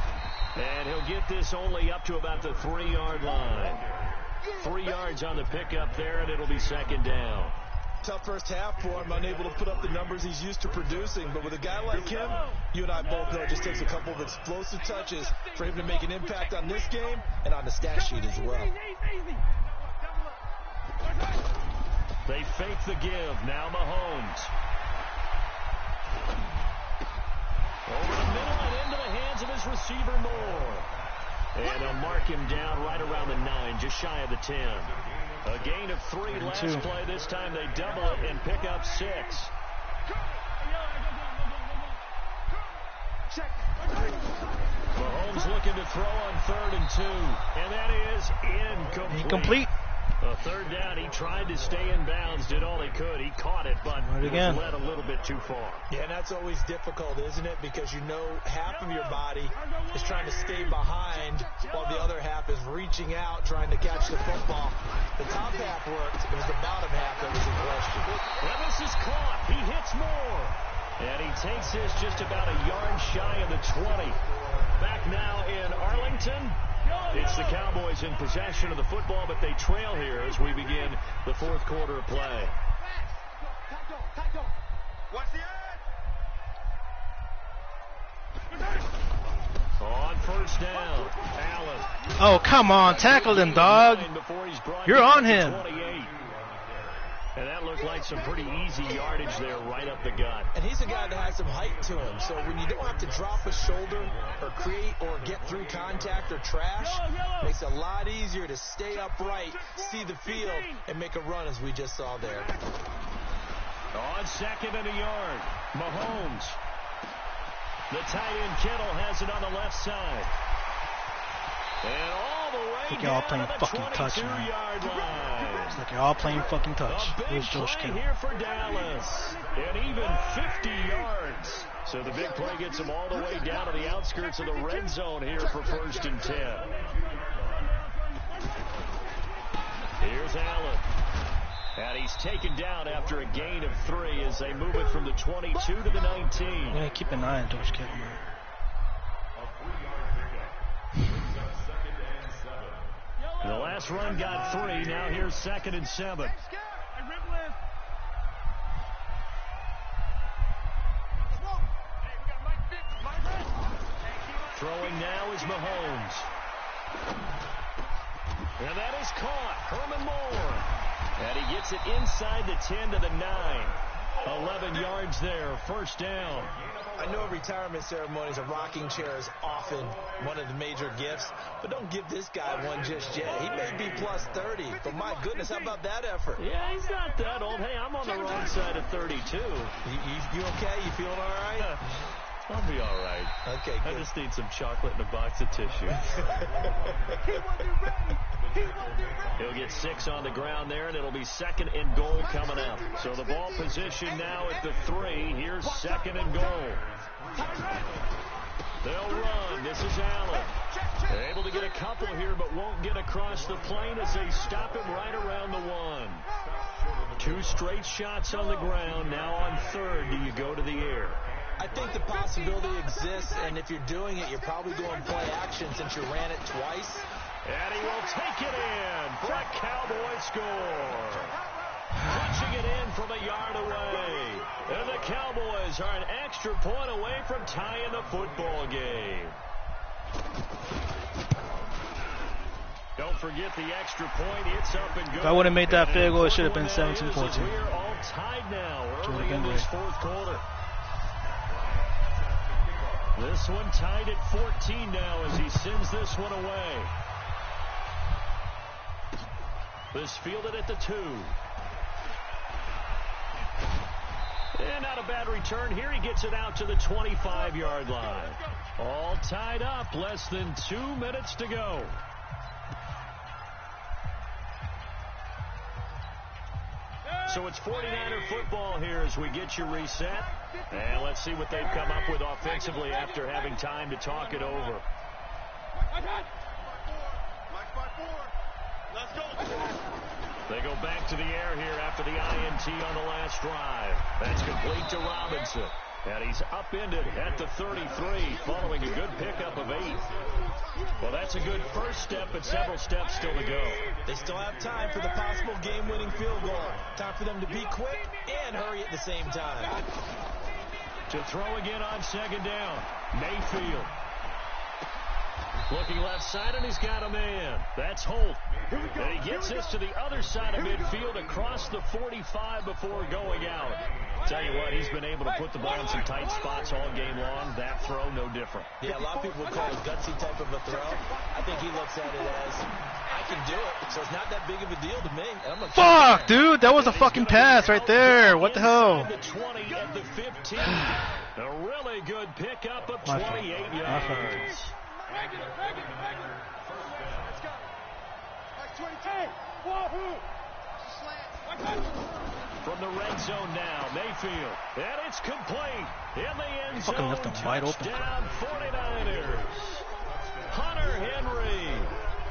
And he'll get this only up to about the 3-yard line. 3 yards on the pickup there, and it'll be 2nd down. Tough first half for him, unable to put up the numbers he's used to producing. But with a guy like him, you and I both know it just takes a couple of explosive touches for him to make an impact on this game and on the stat sheet as well. They fake the give. Now Mahomes. Over the middle and into the hands of his receiver Moore. And they'll mark him down right around the 9, just shy of the 10. A gain of 3 last play. This time they double it and pick up 6. Mahomes looking to throw on 3rd and 2. And that is incomplete. Well, third down, he tried to stay in bounds, did all he could. He caught it, but was led a little bit too far. Yeah, and that's always difficult, isn't it? Because you know half of your body is trying to stay behind while the other half is reaching out, trying to catch the football. The top half worked. It was the bottom half that was in question. Well, this is caught. He hits more. And he takes this just about a yard shy of the 20. Back now in Arlington. It's the Cowboys in possession of the football, but they trail here as we begin the fourth quarter of play. Watch the edge. On first down, Allen. Oh, come on. Tackle him, dog. You're on him. 28. And that looked like some pretty easy yardage there right up the gut. And he's a guy that has some height to him. So when you don't have to drop a shoulder or create or get through contact or trash, it makes it a lot easier to stay upright, see the field, and make a run as we just saw there. On second and a yard, Mahomes. The tight end Kittle has it on the left side. And all the way Think you're all playing fucking touch, man. It's like you're all playing fucking touch. Where's Josh Kittle? Here for Dallas. And even 50 yards. So the big play gets him all the way down to the outskirts of the red zone here for 1st and 10. Here's Allen. And he's taken down after a gain of 3 as they move it from the 22 to the 19. Yeah, keep an eye on Josh Kittle, man. The last run got 3. Now here's 2nd and 7. Throwing now is Mahomes. And that is caught. Herman Moore. And he gets it inside the 10 to the 9. 11 yards there. First down. I know retirement ceremonies, a rocking chair is often one of the major gifts, but don't give this guy one just yet. He may be plus 30, but my goodness, how about that effort? Yeah, he's not that old. Hey, I'm on the wrong side of 32. You okay? You feeling all right? I'll be all right. Okay, good. I just need some chocolate and a box of tissue. He'll get 6 on the ground there, and it'll be 2nd and goal coming up. So the ball position now at the 3. Here's 2nd and goal. They'll run. This is Allen. They're able to get a couple here, but won't get across the plane as they stop him right around the 1. 2 straight shots on the ground. Now on 3rd, do you go to the air? I think the possibility exists, and if you're doing it, you're probably going play action since you ran it twice. And he will take it in for a Cowboy score. Punching it in from a yard away. And the Cowboys are an extra point away from tying the football game. Don't forget the extra point. It's up and good. If I would have made that field goal, it should have been 17-14. We're all tied now early in this fourth quarter. This one tied at 14 now as he sends this one away. This fielded at the 2. And not a bad return here. He gets it out to the 25-yard line. All tied up. Less than 2 minutes to go. So it's 49er football here as we get you reset. And let's see what they've come up with offensively after having time to talk it over. They go back to the air here after the INT on the last drive. That's complete to Robinson. And he's upended at the 33 following a good pickup of 8. Well, that's a good first step, but several steps still to go. They still have time for the possible game-winning field goal. Time for them to be quick and hurry at the same time. To throw again on 2nd down. Mayfield. Looking left side, and he's got a man. That's Holt. And he gets this to the other side of midfield across the 45 before going out. Tell you what, he's been able to put the ball in some tight spots all game long. That throw, no different. Yeah, a lot of people would call it a gutsy type of a throw. I think he looks at it as, I can do it, so it's not that big of a deal to me. And I'm Fuck, dude, that was a fucking pass right there. What the hell? The 20 at the 15. A really good pickup of 28 yards. From the red zone now, Mayfield. And it's complete. In the end zone. Fucking left them wide open. Touchdown 49ers. Hunter Henry.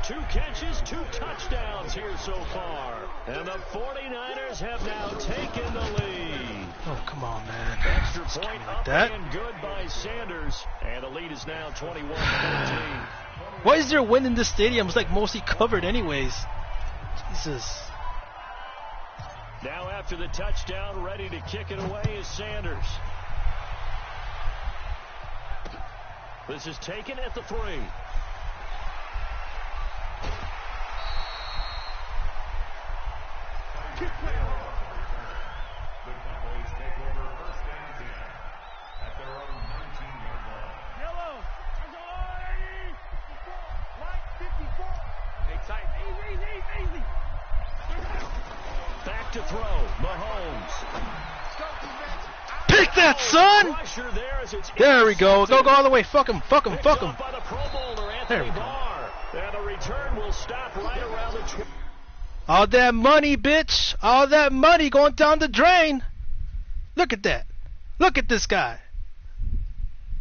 2 catches, 2 touchdowns here so far. And the 49ers have now taken the lead. Oh, come on, man. Extra Just point like up that. and good by Sanders. And the lead is now 21-14. Why is there wind in this stadium? It's like mostly covered anyways. Jesus. Now after the touchdown, ready to kick it away is Sanders. This is taken at the 3. The Cowboys take over first and 10 at their own 19-yard line. Yellow. Right 54. Hey, tight. Easy. Back to throw. Mahomes. Pick that, son! Pressure there as it's There we go. Go all the way. Fuck him. Picked off by the Pro Bowler, There Anthony we go. Barr. And the return will stop right around the All that money, bitch. All that money going down the drain. Look at that. Look at this guy.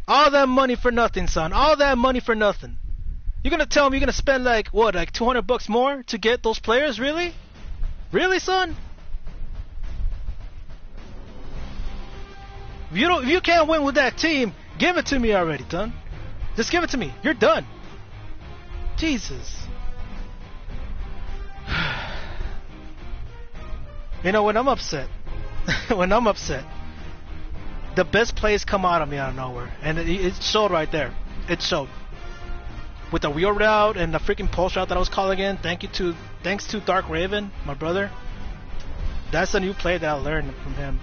All that money for nothing, son. All that money for nothing. You're gonna tell me you're gonna spend like what, like $200 more to get those players? Really? Really, son? If you can't win with that team, give it to me already, son. Just give it to me. You're done. Jesus. You know, when I'm upset, the best plays come out of me out of nowhere, and it showed right there. It showed with the wheel route and the freaking post route that I was calling in. Thanks to Dark Raven, my brother. That's a new play that I learned from him,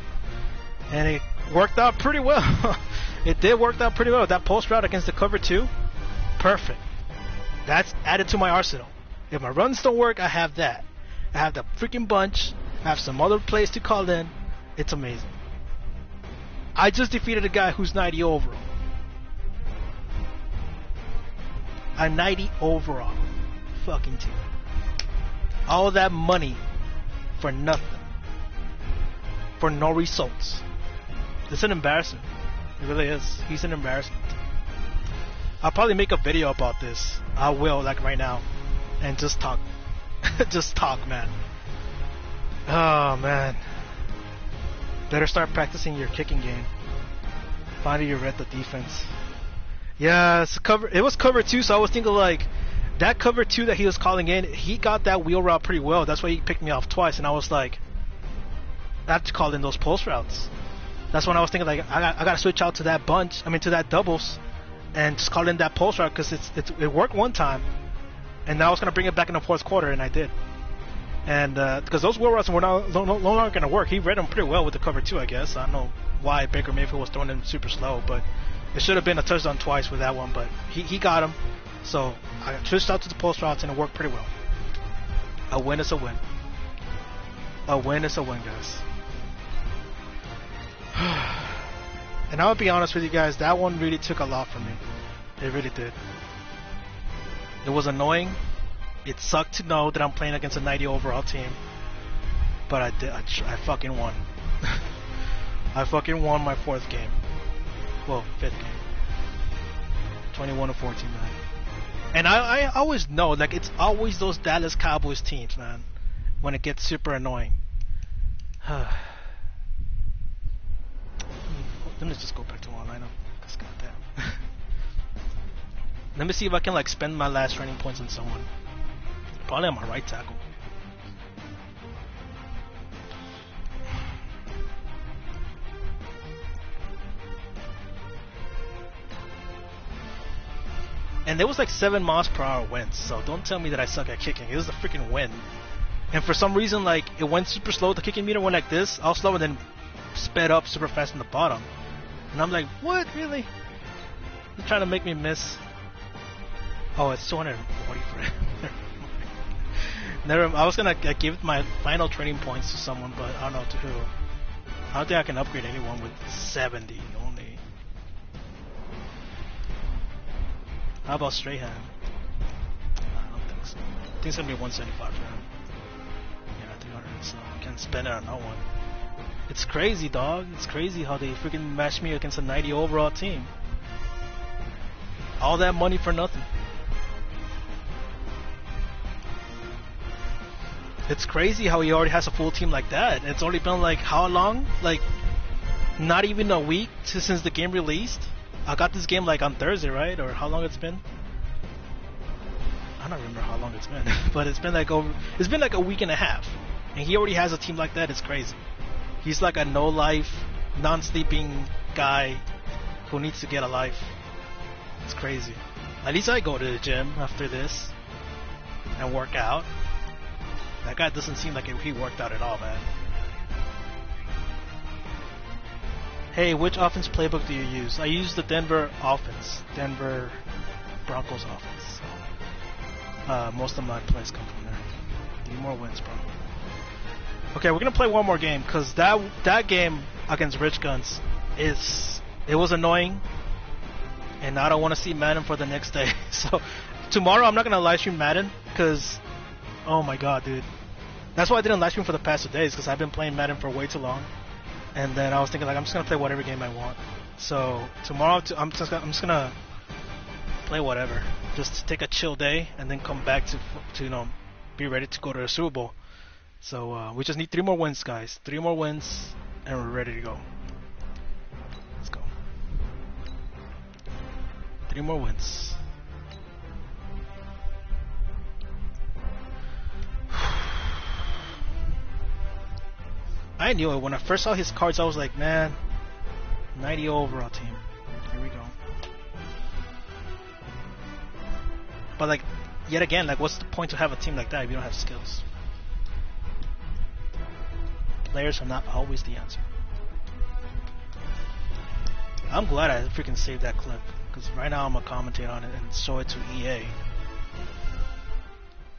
and it worked out pretty well. It did work out pretty well. That post route against the cover 2, perfect. That's added to my arsenal. If my runs don't work, I have that. I have the freaking bunch. I have some other plays to call in. It's amazing. I just defeated a guy who's 90 overall. A 90 overall fucking team. All that money for nothing. For no results. It's an embarrassment. It really is. He's an embarrassment. I'll probably make a video about this. I will, like right now. And just talk. Just talk, man. Oh, man. Better start practicing your kicking game. Finally, you read the defense. Yeah, it was cover 2, so I was thinking like, that cover 2 that he was calling in, he got that wheel route pretty well. That's why he picked me off twice, and I was like, I have to call in those post routes. That's when I was thinking like, I got to switch out to that bunch, to that doubles, and just call in that post route, because it worked one time, and now I was going to bring it back in the fourth quarter, and I did. And because those wheel routes were no longer going to work. He read them pretty well with the cover 2, I guess. I don't know why Baker Mayfield was throwing them super slow, but it should have been a touchdown twice with that one, but he got him. So I switched out to the post routes, and it worked pretty well. A win is a win. A win is a win, guys. And I'll be honest with you guys, that one really took a lot from me. It really did. It was annoying. It sucked to know that I'm playing against a 90 overall team, but I fucking won. I fucking won my 4th game. Well, 5th game. 21-14, man. And I always know, like, it's always those Dallas Cowboys teams, man, when it gets super annoying. Let me just go back to online. Cause goddamn. Let me see if I can like spend my last training points on someone. Probably on my right tackle. And there was like 7 miles per hour winds, so don't tell me that I suck at kicking. It was a freaking wind. And for some reason, like, it went super slow. The kicking meter went like this, all slow, and then sped up super fast in the bottom. And I'm like, what? Really? You're trying to make me miss? Oh, it's 240 for it. Never. I was gonna give my final training points to someone, but I don't know to who. I don't think I can upgrade anyone with 70 only. How about Strahan? I don't think so. I think it's gonna be 175 for him. and spend it on no one. It's crazy, dog. It's crazy how they freaking matched me against a 90 overall team. All that money for nothing. It's crazy how he already has a full team like that. It's only been like how long? Like not even a week since the game released. I got this game like on Thursday, right? Or how long it's been? I don't remember how long it's been, but it's been like a week and a half, and he already has a team like that. It's crazy. He's like a no-life, non-sleeping guy who needs to get a life. It's crazy. At least I go to the gym after this and work out. That guy doesn't seem like he worked out at all, man. Hey, which offense playbook do you use? I use the Denver offense. Denver Broncos offense. So, most of my plays come from there. 3 more wins, bro. Okay, we're gonna play one more game because that game against Rich Guns it was annoying, and I don't want to see Madden for the next day. So tomorrow I'm not gonna live stream Madden because, oh my god, dude, that's why I didn't live stream for the past 2 days because I've been playing Madden for way too long, and then I was thinking like I'm just gonna play whatever game I want. So tomorrow I'm just gonna play whatever, just take a chill day and then come back to be ready to go to the Super Bowl. So we just need 3 more wins, guys. 3 more wins, and we're ready to go. Let's go. 3 more wins. I knew it. When I first saw his cards, I was like, man, 90 overall team. Here we go. But like, yet again, like, what's the point to have a team like that if you don't have skills? Players are not always the answer. I'm glad I freaking saved that clip, because right now I'm gonna commentate on it and show it to EA,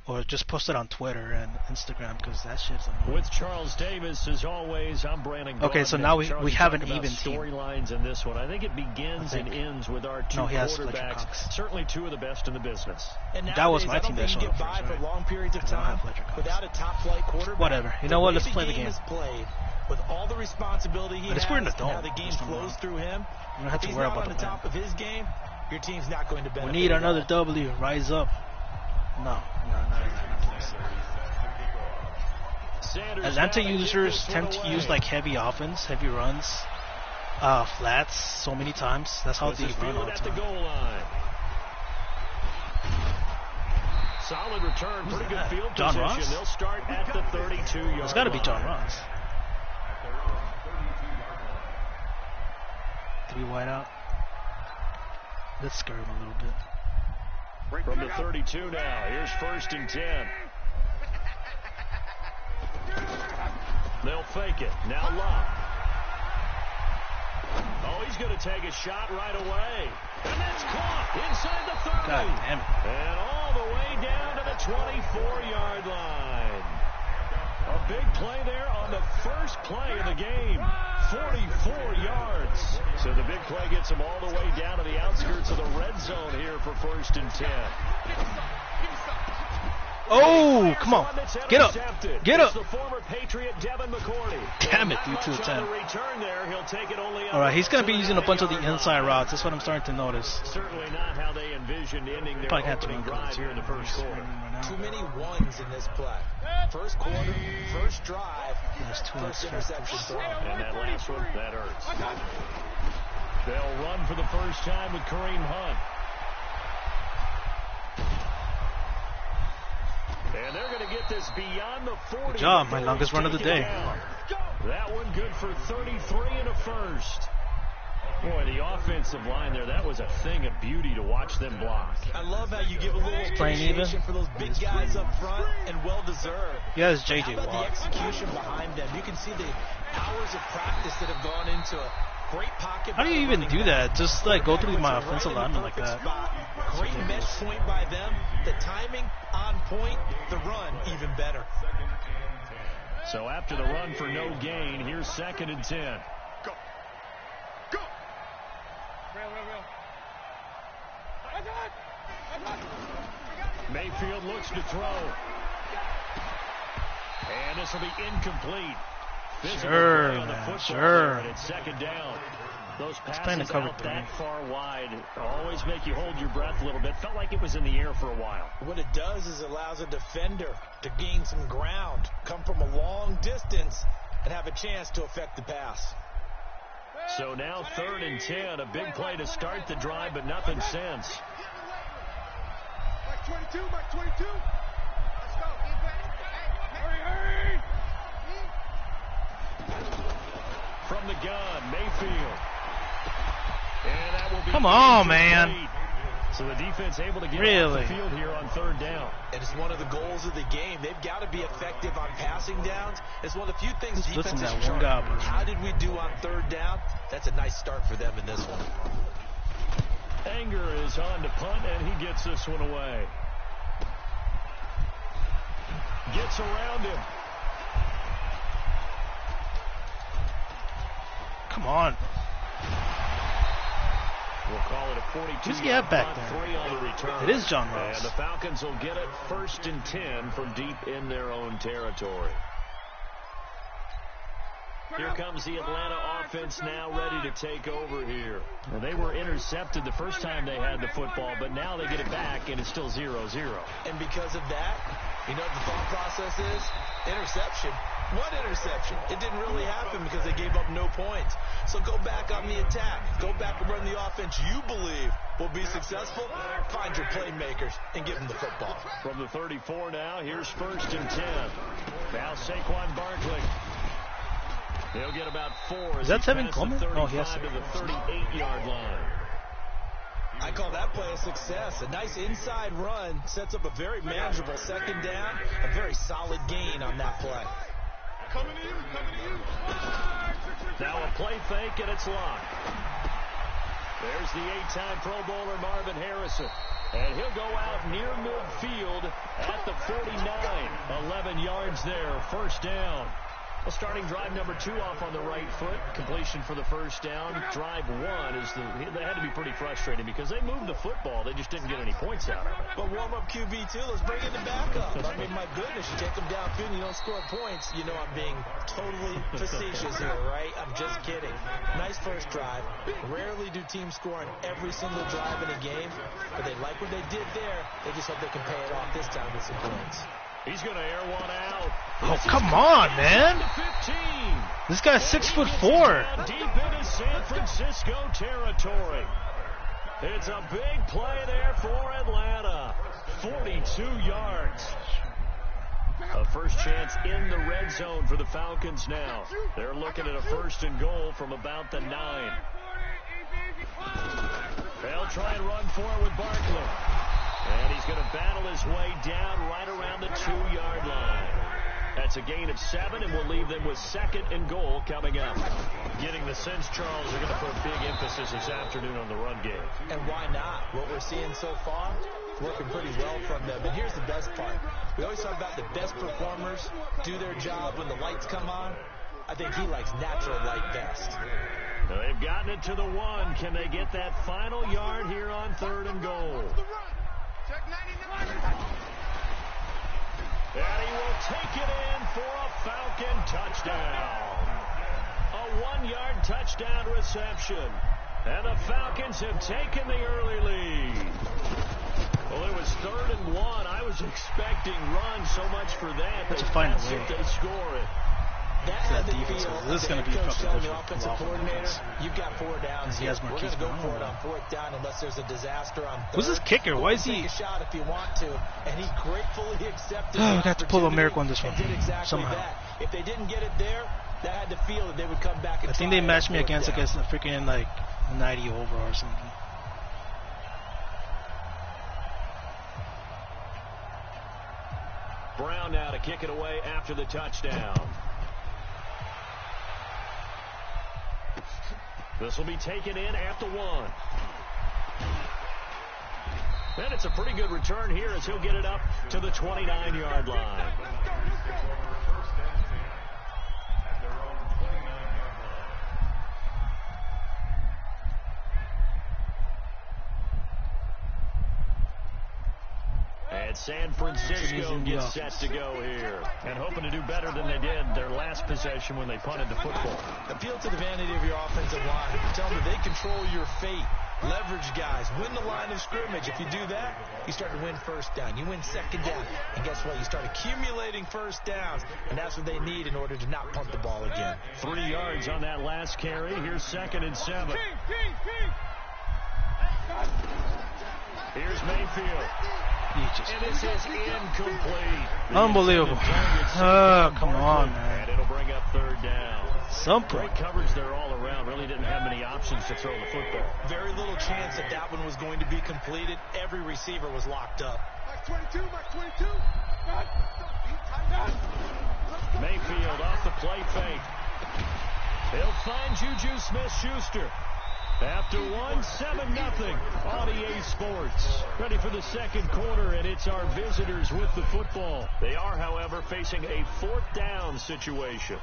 or just post it on Twitter and Instagram, because that shit's annoying. With Charles Davis, as always, I'm Brandon. Okay, so now we have an even team. Storylines in this one. I think it begins and ends with our 2 quarterbacks. Certainly 2 of the best in the business. And that was my team that showed up first, right? For long periods of time without a top-flight quarterback. Whatever. You know what? Let's play the game. Played, with all the responsibility he has, we're in the dome. how the game flows through him. You don't have to worry about the top of his game. Your team's not going to benefit. We need another W. Rise up. No. Atlanta users tend to use like heavy offense, heavy runs, flats so many times. That's how they run all the time. Solid return, pretty good field John position. Ross? They'll start at the 32-yard line. It's got to be John Ross. 3 wide out. Let's scare him a little bit. From the 32 now, here's 1st and 10. They'll fake it. Now Love. Oh, he's going to take a shot right away. And that's caught inside the 30. God damn it. And all the way down to the 24-yard line. A big play there on the first play of the game. 44 yards. So the big play gets him all the way down to the outskirts of the red zone here for 1st and 10. Oh, come on. Get up. Get up. Damn it, dude, to the 10. Alright, he's going to be using a bunch of the inside routes. That's what I'm starting to notice. Certainly not how they envisioned ending their opening drive here in the first quarter. Too many ones in this play. First quarter, first drive, first interception throw. And that last one, that hurts. They'll run for the first time with Kareem Hunt. And they're going to get this beyond the 40. Good job, my longest run of the day. That one good for 33 and a first. Boy, the offensive line there, that was a thing of beauty to watch them block. I love how you give a little appreciation for those big guys up front, and well-deserved. Yeah, it's J.J. Watt. Watt. The execution behind them. You can see the hours of practice that have gone into a great pocket. How do you even do that? Just like go through my offensive lineman like that. Great mesh point by them. The timing on point. The run even better. So after the run for no gain, here's 2nd and 10. Go. Go. Real. Mayfield looks to throw. And this will be incomplete. Physical Sure, play on the man, football sure. there, and it's second down. Those playing the passes cover out three. that far wide always make you hold your breath a little bit. Felt like it was in the air for a while. What it does is allows a defender to gain some ground, come from a long distance, and have a chance to affect the pass. So now 3rd and 10, a big play to start the drive, but nothing since. Mike 22, Mike 22. Let's go. Hurry. From the gun, Mayfield. And that will be Come on, incomplete. man. So the defense able to get off Really? the field here on 3rd down. And it's one of the goals of the game. They've got to be effective on passing downs. It's one of the few things Just listen defenses to that one chart. guy, bro. How did we do on 3rd down? That's a nice start for them in this one. Anger is on to punt, and he gets this one away. Gets around him. Come on. We'll call it a 42. Who's he at back there? 3 on the return. It is John Ross. And the Falcons will get it 1st and 10 from deep in their own territory. Here comes the Atlanta offense now ready to take over here. Now, they were intercepted the first time they had the football, but now they get it back, and it's still 0-0. And because of that, you know what the thought process is? Interception. What interception? It didn't really happen because they gave up no points. So go back on the attack. Go back and run the offense you believe will be successful. Find your playmakers and give them the football. From the 34 now, here's 1st and 10. Now Saquon Barkley. He'll get about 4. Is that as he Tevin passes Coleman? the Oh, yes. 35 to the 38-yard line. I call that play a success. A nice inside run sets up a very manageable 2nd down. A very solid gain on that play. Coming to you. Now a play fake, and it's locked. There's the 8-time Pro Bowler Marvin Harrison. And he'll go out near midfield at the 49. 11 yards there, 1st down. Well, starting drive number 2 off on the right foot. Completion for the 1st down. Drive 1 is they had to be pretty frustrating because they moved the football. They just didn't get any points out of it. But warm-up QB, too. Let's bring in the backup. I mean, my goodness, you take them downfield and you don't score points. You know I'm being totally facetious here, right? I'm just kidding. Nice first drive. Rarely do teams score on every single drive in a game, but they like what they did there. They just hope they can pay it off this time with some points. He's going to air one out. Oh, come on, man. 15. This guy's 6'4". Deep into San Francisco territory. It's a big play there for Atlanta. 42 yards. A first chance in the red zone for the Falcons now. They're looking at a 1st and goal from about the 9. They'll try and run forward with Barkley. And he's going to battle his way down right around the 2-yard line. That's a gain of 7, and we'll leave them with 2nd and goal coming up. Getting the sense, Charles, they're going to put a big emphasis this afternoon on the run game. And why not? What we're seeing so far, working pretty well from them. And here's the best part. We always talk about the best performers do their job when the lights come on. I think he likes natural light best. Now they've gotten it to the 1. Can they get that final yard here on 3rd and goal? And he will take it in for a Falcon touchdown. A 1-yard touchdown reception. And the Falcons have taken the early lead. Well, it was 3rd and 1. I was expecting run so much for that. That's a final pass way. it, they score it. That had the defense, feel this is going to be coach probably telling the different offensive from coordinator, offense. you've got 4 downs He here. has We're Marquise going to go Brown for it on on 4th down unless there's a disaster on 3rd. Who's this kicker? Why is he? Take a shot if you want to, and he gratefully accepted Oh, the we got to pull a opportunity miracle on this one and did exactly somehow. that. If they didn't get it there, that had to feel that they would come back and I think try they it matched on me 4th against down. a freaking like 90 over or something. Brown now to kick it away after the touchdown. This will be taken in at the 1. And it's a pretty good return here as he'll get it up to the 29-yard line. And San Francisco gets set to go here. And hoping to do better than they did their last possession when they punted the football. Appeal to the vanity of your offensive line. Tell them that they control your fate. Leverage guys. Win the line of scrimmage. If you do that, you start to win first down. You win second down. And guess what? You start accumulating first downs. And that's what they need in order to not punt the ball again. 3 yards on that last carry. Here's 2nd and 7. Here's Mayfield. And this is incomplete. Unbelievable. Oh, come on, man. And it'll bring up 3rd down. Simple. Great coverage there all around. Really didn't have many options to throw the football. Very little chance that that one was going to be completed. Every receiver was locked up. Max 22, Max 22. Mayfield off the play fake. He'll find Juju Smith-Schuster. After 7-0 on EA Sports. Ready for the 2nd quarter, and it's our visitors with the football. They are, however, facing a 4th down situation.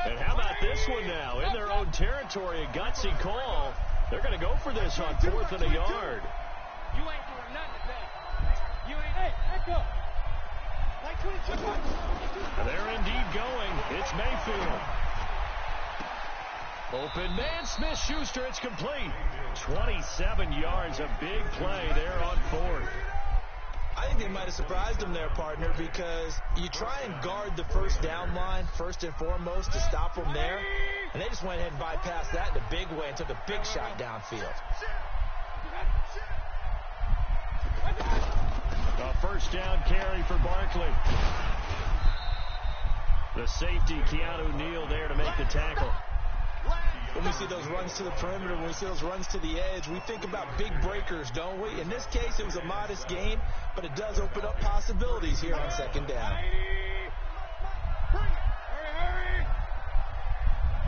And how about this one now? In their own territory, a gutsy call. They're going to go for this on 4th and a yard. You ain't doing nothing today. You ain't. Hey, echo. And they're indeed going. It's Mayfield. Open man, Smith-Schuster, it's complete. 27 yards, a big play there on 4th. I think they might have surprised him there, partner, because you try and guard the first down line first and foremost to stop them there, and they just went ahead and bypassed that in a big way and took a big shot downfield. A 1st down carry for Barkley. The safety, Keanu Neal, there to make the tackle. When we see those runs to the perimeter, when we see those runs to the edge, we think about big breakers, don't we? In this case, it was a modest gain, but it does open up possibilities here on 2nd down. Hurry.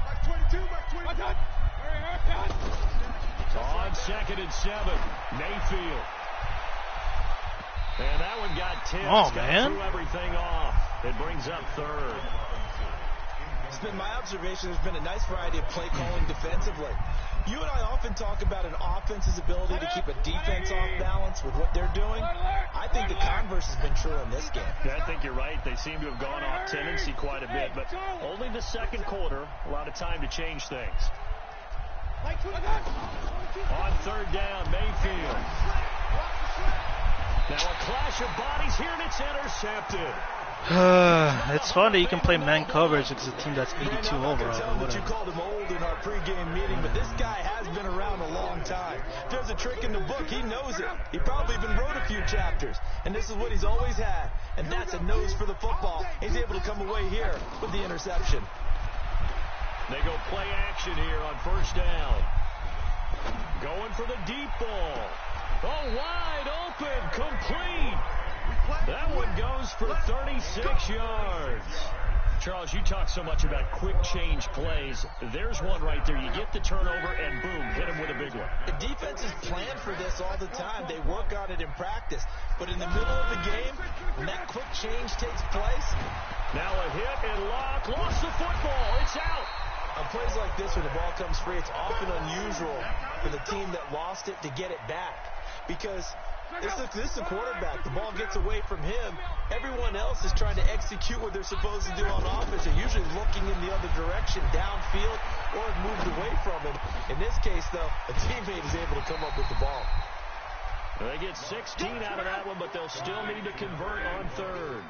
Max 22, Max 22. Hurry. On 2nd and 7, Mayfield. And that one got tipped. Oh, man. Threw everything off. It brings up 3rd. It's been my observation there's been a nice variety of play calling defensively. You and I often talk about an offense's ability to keep a defense off balance with what they're doing. I think the converse has been true in this game. Yeah, I think you're right. They seem to have gone off tendency quite a bit, but only the 2nd quarter, a lot of time to change things. On 3rd down, Mayfield. Now a clash of bodies here, and it's intercepted. It's fun that you can play man coverage against a team that's 82 overall. Tell him that you called him old in our pregame meeting, but this guy has been around a long time. If there's a trick in the book, he knows it. He probably even wrote a few chapters, and this is what he's always had, and that's a nose for the football. He's able to come away here with the interception. They go play action here on 1st down. Going for the deep ball. Oh, wide open, complete. That one goes for 36 yards. Charles, you talk so much about quick change plays. There's one right there. You get the turnover, and boom, hit him with a big one. The defenses plan for this all the time. They work on it in practice. But in the middle of the game, when that quick change takes place. Now a hit and lock. Lost the football. It's out. On plays like this, when the ball comes free, it's often unusual for the team that lost it to get it back. Because this is a quarterback. The ball gets away from him. Everyone else is trying to execute what they're supposed to do on offense. They're usually looking in the other direction, downfield, or have moved away from him. In this case, though, a teammate is able to come up with the ball. They get 16 out of that one, but they'll still need to convert on 3rd.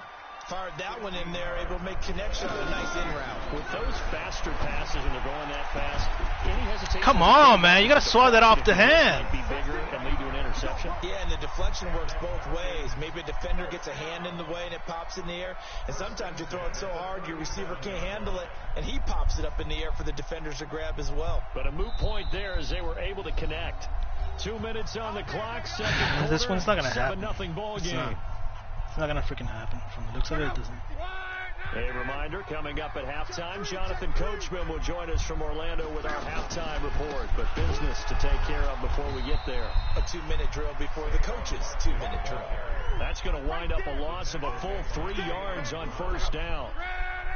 Fired that one in there, able to make connection on a nice in route. With those faster passes, and they're going that fast, any hesitation? Come on, man. You got to swat that off the hand. Might be bigger and lead to an interception. Yeah, and the deflection works both ways. Maybe a defender gets a hand in the way and it pops in the air. And sometimes you throw it so hard your receiver can't handle it, and he pops it up in the air for the defenders to grab as well. But a moot point there as they were able to connect. 2 minutes on the clock, 2nd quarter. This one's not going to happen. 7-0 ball game. It's not going to freaking happen. From the looks of it, it doesn't. A reminder, coming up at halftime, Jonathan Coachman will join us from Orlando with our halftime report. But business to take care of before we get there. A 2-minute drill before the coach's 2-minute drill. That's going to wind up a loss of a full 3 yards on 1st down.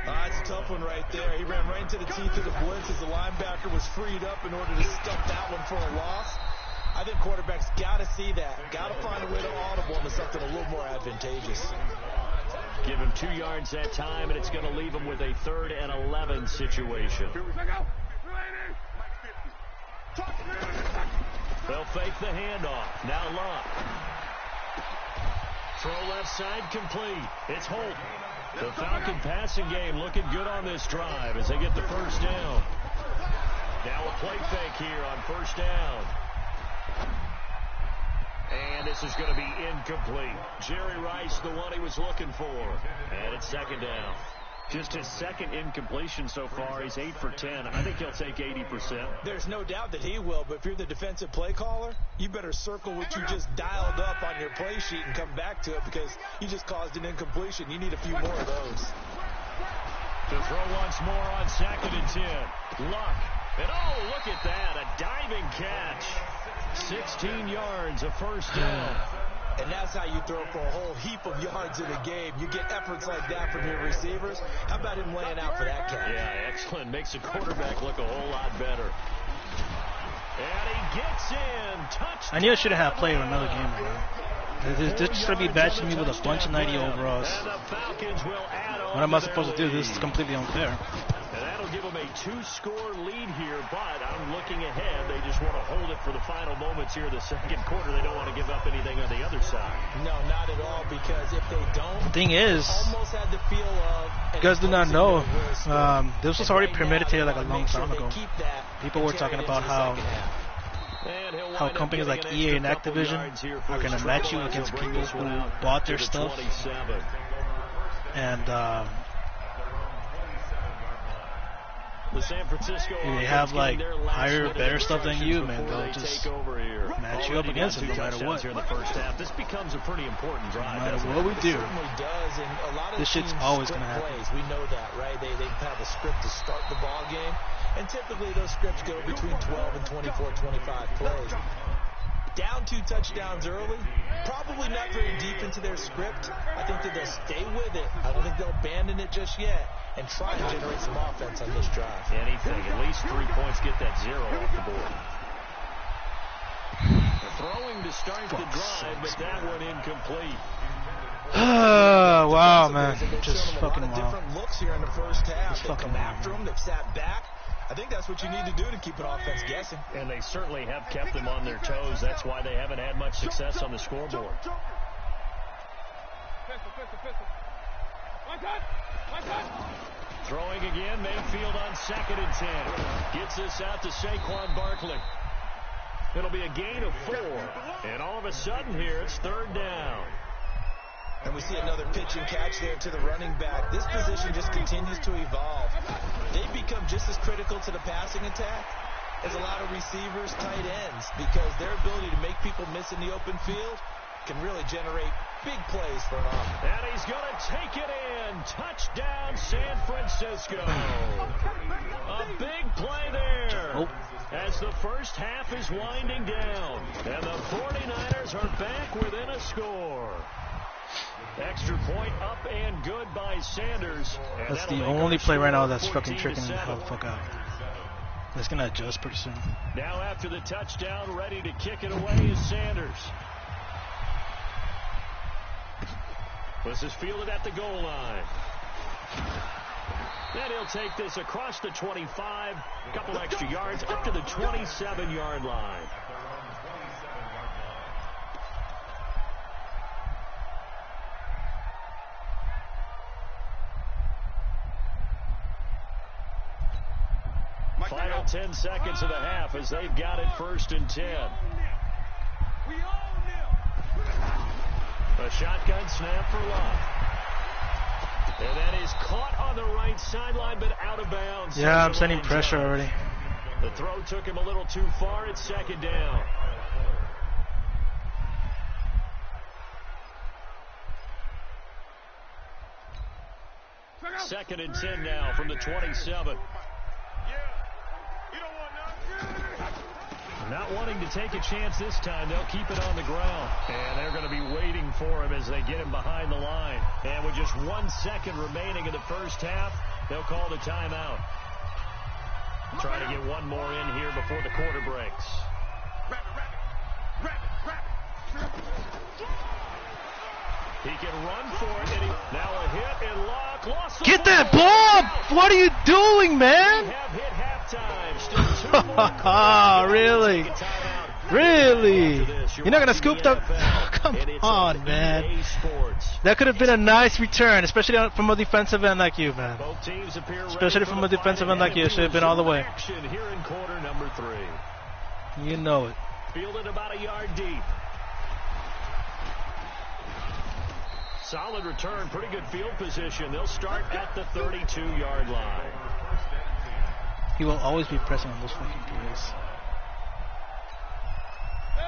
That's a tough one right there. He ran right into the teeth of the blitz as the linebacker was freed up in order to stuff that one for a loss. I think quarterbacks got to see that. Got to find a way to audible into something a little more advantageous. Give him 2 yards that time, and it's going to leave him with a 3rd and 11 situation. They'll fake the handoff. Now Luck. Throw left side complete. It's Holt. The Falcon passing game looking good on this drive as they get the first down. Now a play fake here on first down. And this is going to be incomplete. Jerry Rice, the one he was looking for. And it's 2nd down. Just his 2nd incompletion so far. He's 8 for 10. I think he'll take 80%. There's no doubt that he will, but if you're the defensive play caller, you better circle what you just dialed up on your play sheet and come back to it because you just caused an incompletion. You need a few more of those. To throw once more on 2nd and 10. Luck. And oh, look at that. A diving catch. 16 yards, a first down. And that's how you throw for a whole heap of yards in a game. You get efforts like that from your receivers. How about him laying out for that catch? Yeah, excellent. Makes the quarterback look a whole lot better. And he gets in. Touchdown. I knew I should have had played another game, bro. They're just going to be batching me with a bunch of 90 overalls. What am I supposed to do? This is completely unfair. And that'll give them a 2-score lead here, but I'm looking ahead. They just want to hold it for the final moments here in the 2nd quarter. They don't want to give up anything on the other side. No, not at all, because if they don't, the thing is, almost had the feel of, you guys do not know, this was already premeditated like a long time ago. People were talking about how companies like EA and Activision are going to match you against people who bought their stuff. And the San Francisco they have like higher, better stuff than you, man. They'll just match you up against it no matter what. In the first half. This becomes a pretty important drive. No matter what we do, does, and a lot of this shit's always going to happen. We know that, right? They have a script to start the ball game, and typically those scripts go between 12 and 24, 25 plays. Down 2 touchdowns early, probably not very deep into their script. I think that they'll stay with it. I don't think they'll abandon it just yet and try and generate some offense on this drive. Anything, at least 3 points, get that 0 off the board. Throwing to start the drive, but that one incomplete. Wow, man. Just fucking wow. Different looks here in the first half. They come after them, they've sat back. I think that's what you need to do to keep an offense guessing. And they certainly have kept them on their toes. That's why they haven't had much success on the scoreboard. Throwing again, Mayfield on 2nd and 10. Gets this out to Saquon Barkley. It'll be a gain of 4. And all of a sudden here, it's 3rd down. And we see another pitch and catch there to the running back. This position just continues to evolve. They become just as critical to the passing attack as a lot of receivers, tight ends, because their ability to make people miss in the open field can really generate big plays for an offense. And he's going to take it in. Touchdown, San Francisco. A big play there. As the first half is winding down. And the 49ers are back within a score. Extra point up and good by Sanders. And that's the only play right now that's fucking tricking the hell the fuck out. It's going to adjust pretty soon. Now after the touchdown, ready to kick it away is Sanders. This is fielded at the goal line. Then he'll take this across the 25, a couple extra yards, up to the 27-yard line. Final 10 seconds of the half as they've got it 1st and 10. A shotgun snap for Luck. And that is caught on the right sideline, but out of bounds. Yeah, I'm sending pressure already. The throw took him a little too far. It's 2nd down. Second and 10 now from the 27. Not wanting to take a chance this time. They'll keep it on the ground. And they're going to be waiting for him as they get him behind the line. And with just 1 second remaining in the first half, they'll call the timeout. Trying to get one more in here before the quarter breaks. He can run for it. Now a hit and lock. Lost the Get that ball! ball! What are you doing, man? We have hit halftime. Still 2 more quarters. Really? Take a timeout. Really? After this, You're not gonna watching scoop the that? NFL, Come and it's on, man. EA Sports. That could have been a nice return, especially from a defensive end like you, man. Both teams appear Especially ready from for a the defensive fight end like ahead. you. It should have been all the way. Action here in quarter number 3. You know it. Fielded about a yard deep. Solid return, pretty good field position. They'll start at the 32-yard line. He will always be pressing on those fucking plays.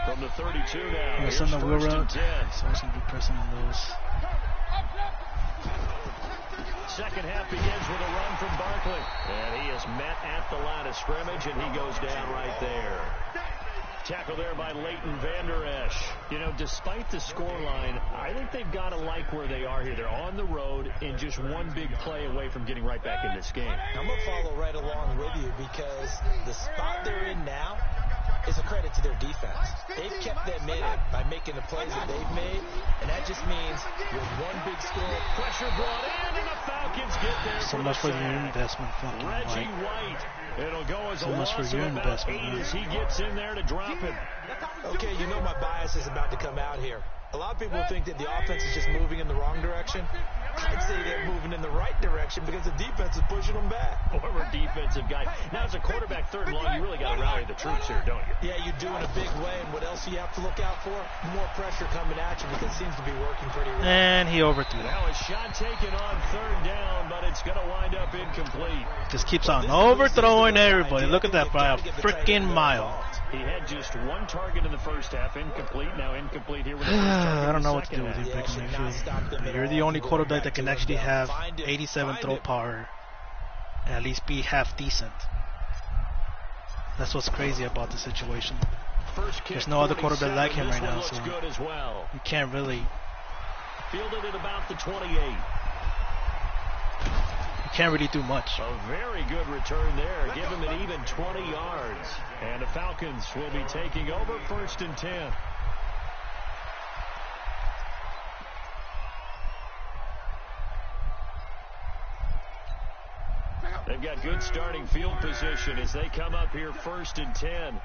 From the 32 now. He'll send the wheel route. He's He's always going to be pressing on those. Second half begins with a run from Barkley. And he is met at the line of scrimmage, and he goes down right there. Tackle there by Leighton Vander Esch. You know, despite the scoreline, I think they've got to like where they are here. They're on the road and just one big play away from getting right back in this game. I'm going to follow right along with you because the spot they're in now is a credit to their defense. They've kept them in it by making the plays that they've made, and that just means with one big score, Pressure brought in, and the Falcons get there. So much for your investment, fucking Reggie White. White. It'll go as So a much loss for your of about investment, 8 man. as he gets in there to drop it. Okay, you know my bias is about to come out here. A lot of people think that the offense is just moving in the wrong direction. I'd say they're moving in the right direction because the defense is pushing them back. Former defensive guy. Now, as a quarterback, third and long, you really got to rally the troops here, don't you? Yeah, you do in a big way, and what else do you have to look out for? More pressure coming at you because it seems to be working pretty well. And he overthrew it. Now a shot taken on third down, but it's going to wind up incomplete. Just keeps on overthrowing everybody. Look at that by a freaking mile. He had just one target in the first half, incomplete. Now incomplete here with the first target I don't in the know what to do second with you, half. Baker Mayfield. You're the only quarterback that can actually have 87 throw power and at least be half decent. That's what's crazy about the situation. First kick, There's no other quarterback like him this right one now, looks so good as well. you can't really, Fielded at about the 28. you can't really do much. A very good return there. Give him an even 20 yards. And the Falcons will be taking over first and 10. They've got good starting field position as they come up here first and 10.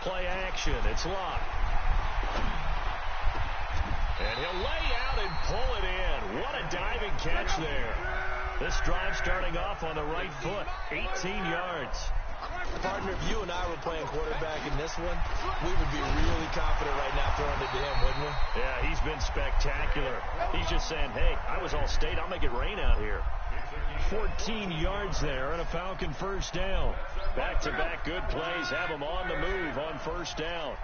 Play action. It's locked. And he'll lay out and pull it in. What a diving catch there. This drive starting off on the right foot. 18 yards. Partner, if you and I were playing quarterback in this one, we would be really confident right now throwing it to him, wouldn't we? Yeah, he's been spectacular. He's just saying, hey, I was all state. I'll make it rain out here. 14 yards there and a Falcon first down. Back-to-back good plays have them on the move on first down.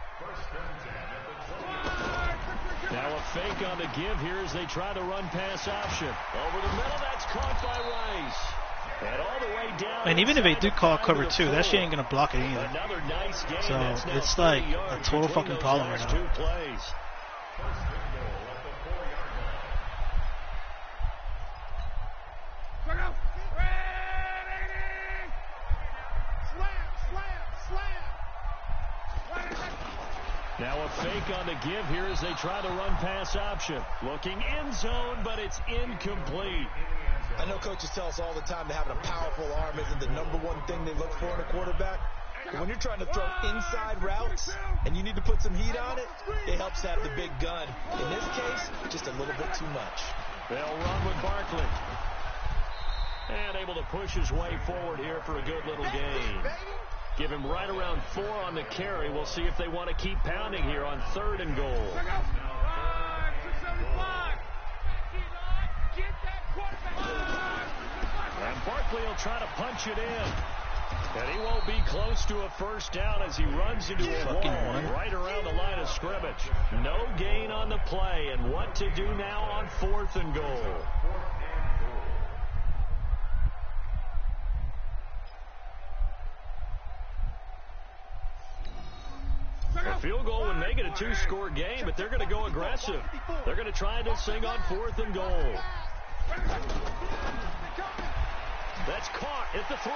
Now a fake on the give here as they try to run pass option. Over the middle, that's caught by Rice. And all the way down. And even if they do call cover 2, that shit ain't going to block it either. Another nice game. So That's now it's like 30 a yards total between fucking those problem right last now. two plays. Now a fake on the give here as they try to run pass option. Looking end zone, but it's incomplete. I know coaches tell us all the time that having a powerful arm isn't the number one thing they look for in a quarterback. But when you're trying to throw inside routes and you need to put some heat on it, it helps to have the big gun. In this case, just a little bit too much. They'll run with Barkley. And able to push his way forward here for a good little gain. Give him right around 4 on the carry. We'll see if they want to keep pounding here on third and goal. And Barkley will try to punch it in. And he won't be close to a first down as he runs into a wall right around the line of scrimmage. No gain on the play. And what to do now on fourth and goal. A field goal would make it a 2-score game, but they're going to go aggressive. They're going to try this thing on fourth and goal. That's caught at the 3.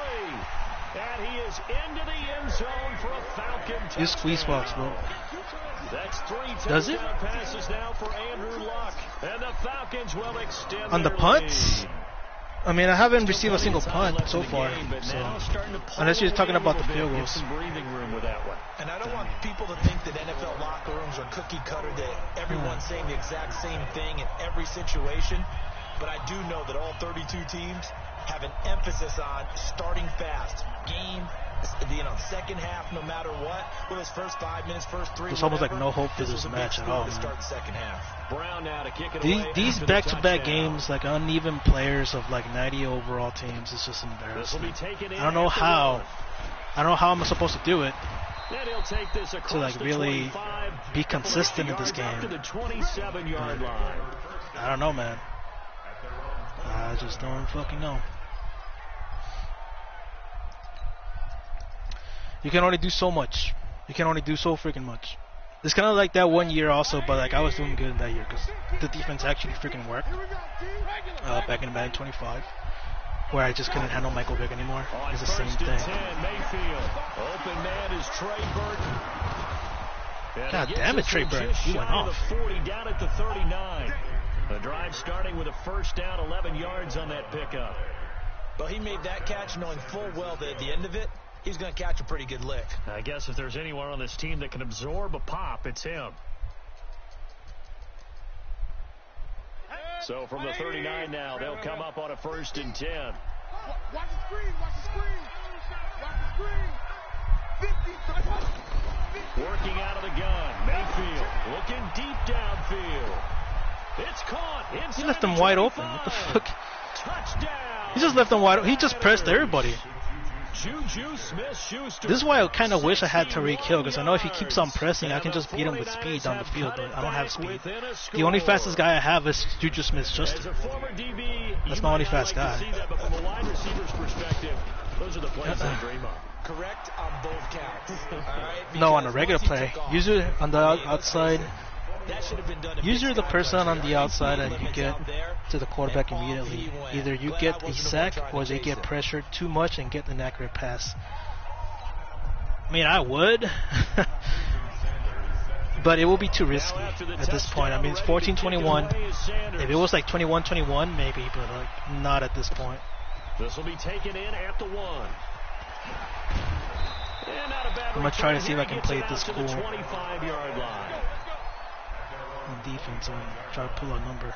And he is into the end zone for a Falcon touchdown. You squeeze box, bro. That's 3 Does it? touchdown passes now for Andrew Luck. And the Falcons will extend On the their punts? lead. I mean, I haven't received a single punt so far. So, unless you're talking about the field goals. Some breathing room with that one. And I don't want people to think that NFL locker rooms are cookie cutter, that everyone's saying the exact same thing in every situation. But I do know that all 32 teams have an emphasis on starting fast. Game, second half, no matter what. With his first 5 minutes, first 3. There's almost like no hope for this match at all. To start the second half. Brown now to kick it away. These back-to-back games, like uneven players of like 90 overall teams, is just embarrassing. I don't know how. I don't know how I'm supposed to do it to like really be consistent in this game. To the 27-yard line. I don't know, man. I just don't fucking know. You can only do so much. You can only do so freaking much. It's kind of like that one year also, but like I was doing good in that year because the defense actually freaking worked. Back in Madden 25, where I just couldn't handle Michael Vick anymore. It's the same thing. 10, Mayfield. Open man is Trey Burton. God damn it, Trey Burton. He went off. 40 down at the 39. The drive starting with a first down, 11 yards on that pickup. But he made that catch knowing full well that at the end of it, he's going to catch a pretty good lick. I guess if there's anyone on this team that can absorb a pop, it's him. So from the 39 now, they'll come up on a 1st and 10. Watch the screen, watch the screen. Watch the screen. 50. Working out of the gun. Mayfield looking deep downfield. It's caught. He left them wide open. What the fuck? Touchdown. He just left them wide open. He just pressed everybody. Juju Smith-Schuster. This is why I kind of wish I had Tariq Hill, because I know if he keeps on pressing, I can just beat him with speed down the field, but I don't have speed. The only fastest guy I have is Juju Smith-Schuster. That's my only fast guy. From a wide receiver's perspective, those are the plays they dream of. Correct on both counts. All right? No, on a regular play. Usually on the outside. That should have been done. Usually the person on the outside and you get to the quarterback immediately. Either you get a sack or they get pressured too much and get an accurate pass. I mean, I would, but it will be too risky at this point. I mean, it's 14-21. If it was like 21-21, maybe, but like not at this point. This will be taken in at the 1. I'm gonna try to see if I can play this cool 25-yard line. On defense and try to pull a number.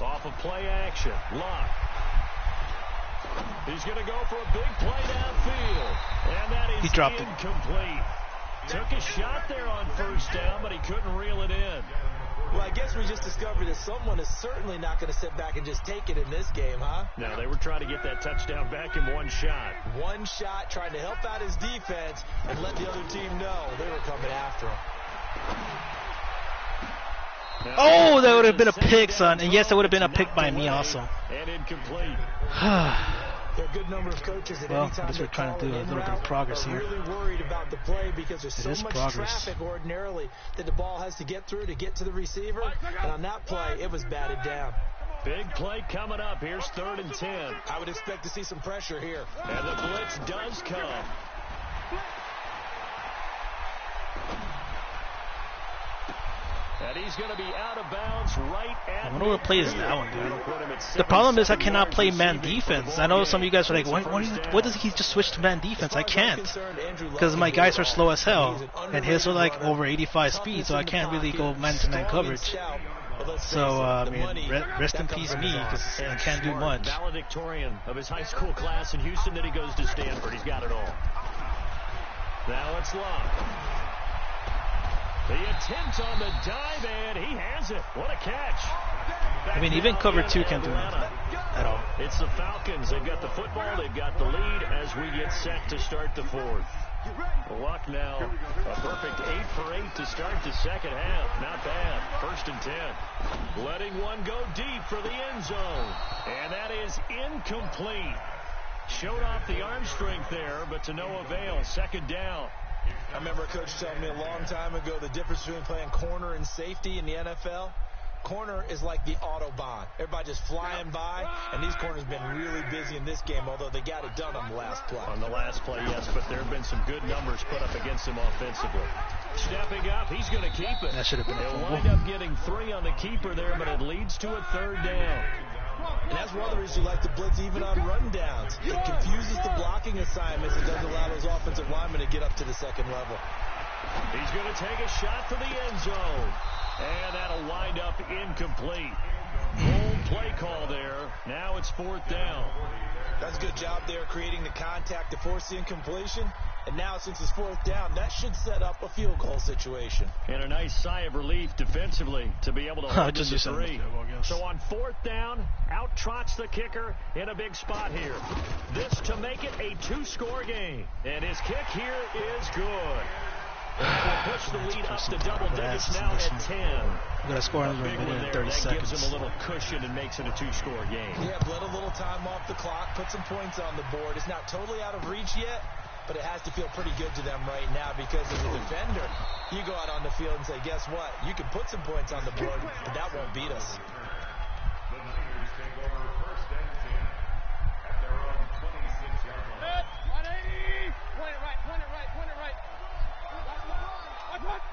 Off of play action, Luck. He's going to go for a big play downfield, and that is he dropped incomplete. Took a shot there on 1st down, but he couldn't reel it in. Well, I guess we just discovered that someone is certainly not going to sit back and just take it in this game, huh? No, they were trying to get that touchdown back in one shot. One shot, trying to help out his defense and let the other team know they were coming after him. Oh, that would have been a pick, son. And yes, it would have been a pick by me also. And incomplete. There are a good number of coaches at Well, any time I guess we're trying to do a little bit of progress here. Really worried about the play because there's so much progress. traffic ordinarily that the ball has to get through to get to the receiver. And on that play, it was batted down. Big play coming up. Here's 3rd and 10. I would expect to see some pressure here. And the blitz does come. And he's going to be out of bounds right at I wonder what play is that one, dude. The problem is I cannot play man defense. I know some of you guys are like, what does he just switch to man defense? I can't. Because my guys are slow as hell. And his are like over 85 speed, so I can't really go man-to-man coverage. So, I mean, rest in peace me, because I can't do much. Valedictorian of his high school class in Houston, then he goes to Stanford. He's got it all. Now it's Luck. The attempt on the dive, and he has it. What a catch. I mean, even cover 2 can't do nothing at all. It's the Falcons. They've got the football. They've got the lead as we get set to start the 4th. Luck now, a perfect 8 for 8 to start the second half. Not bad. 1st and 10. Letting one go deep for the end zone. And that is incomplete. Showed off the arm strength there, but to no avail. 2nd down. I remember a coach telling me a long time ago the difference between playing corner and safety in the NFL. Corner is like the Autobahn. Everybody just flying by, and these corners have been really busy in this game, although they got it done on the last play. On the last play, yes, but there have been some good numbers put up against him offensively. Stepping up, he's going to keep it. That should have been a They'll fumble. wind up getting 3 on the keeper there, but it leads to a 3rd down. And that's one of the reasons you like to blitz even on rundowns. It confuses the blocking assignments and doesn't allow those offensive linemen to get up to the second level. He's going to take a shot for the end zone. And that'll wind up incomplete. Bold play call there. Now it's 4th down. That's a good job there creating the contact to force the incompletion. And now since it's 4th down, that should set up a field goal situation. And a nice sigh of relief defensively to be able to hold Just them to use 3. field goal, I guess. So on 4th down, out trots the kicker in a big spot here. This to make it a 2-score game. And his kick here is good. Will push the lead up to double digits now at 10. We're gonna score in a Big one minute and there. 30 That gives seconds. him a little cushion and makes it a 2-score game. Yeah, let a little time off the clock, put some points on the board. It's not totally out of reach yet, but it has to feel pretty good to them right now because as a defender, you go out on the field and say, guess what? You can put some points on the board, but that won't beat us. The Niners take over 1st and 10 at their own 26-yard line. 180. Point it right, point it right, point it right. What?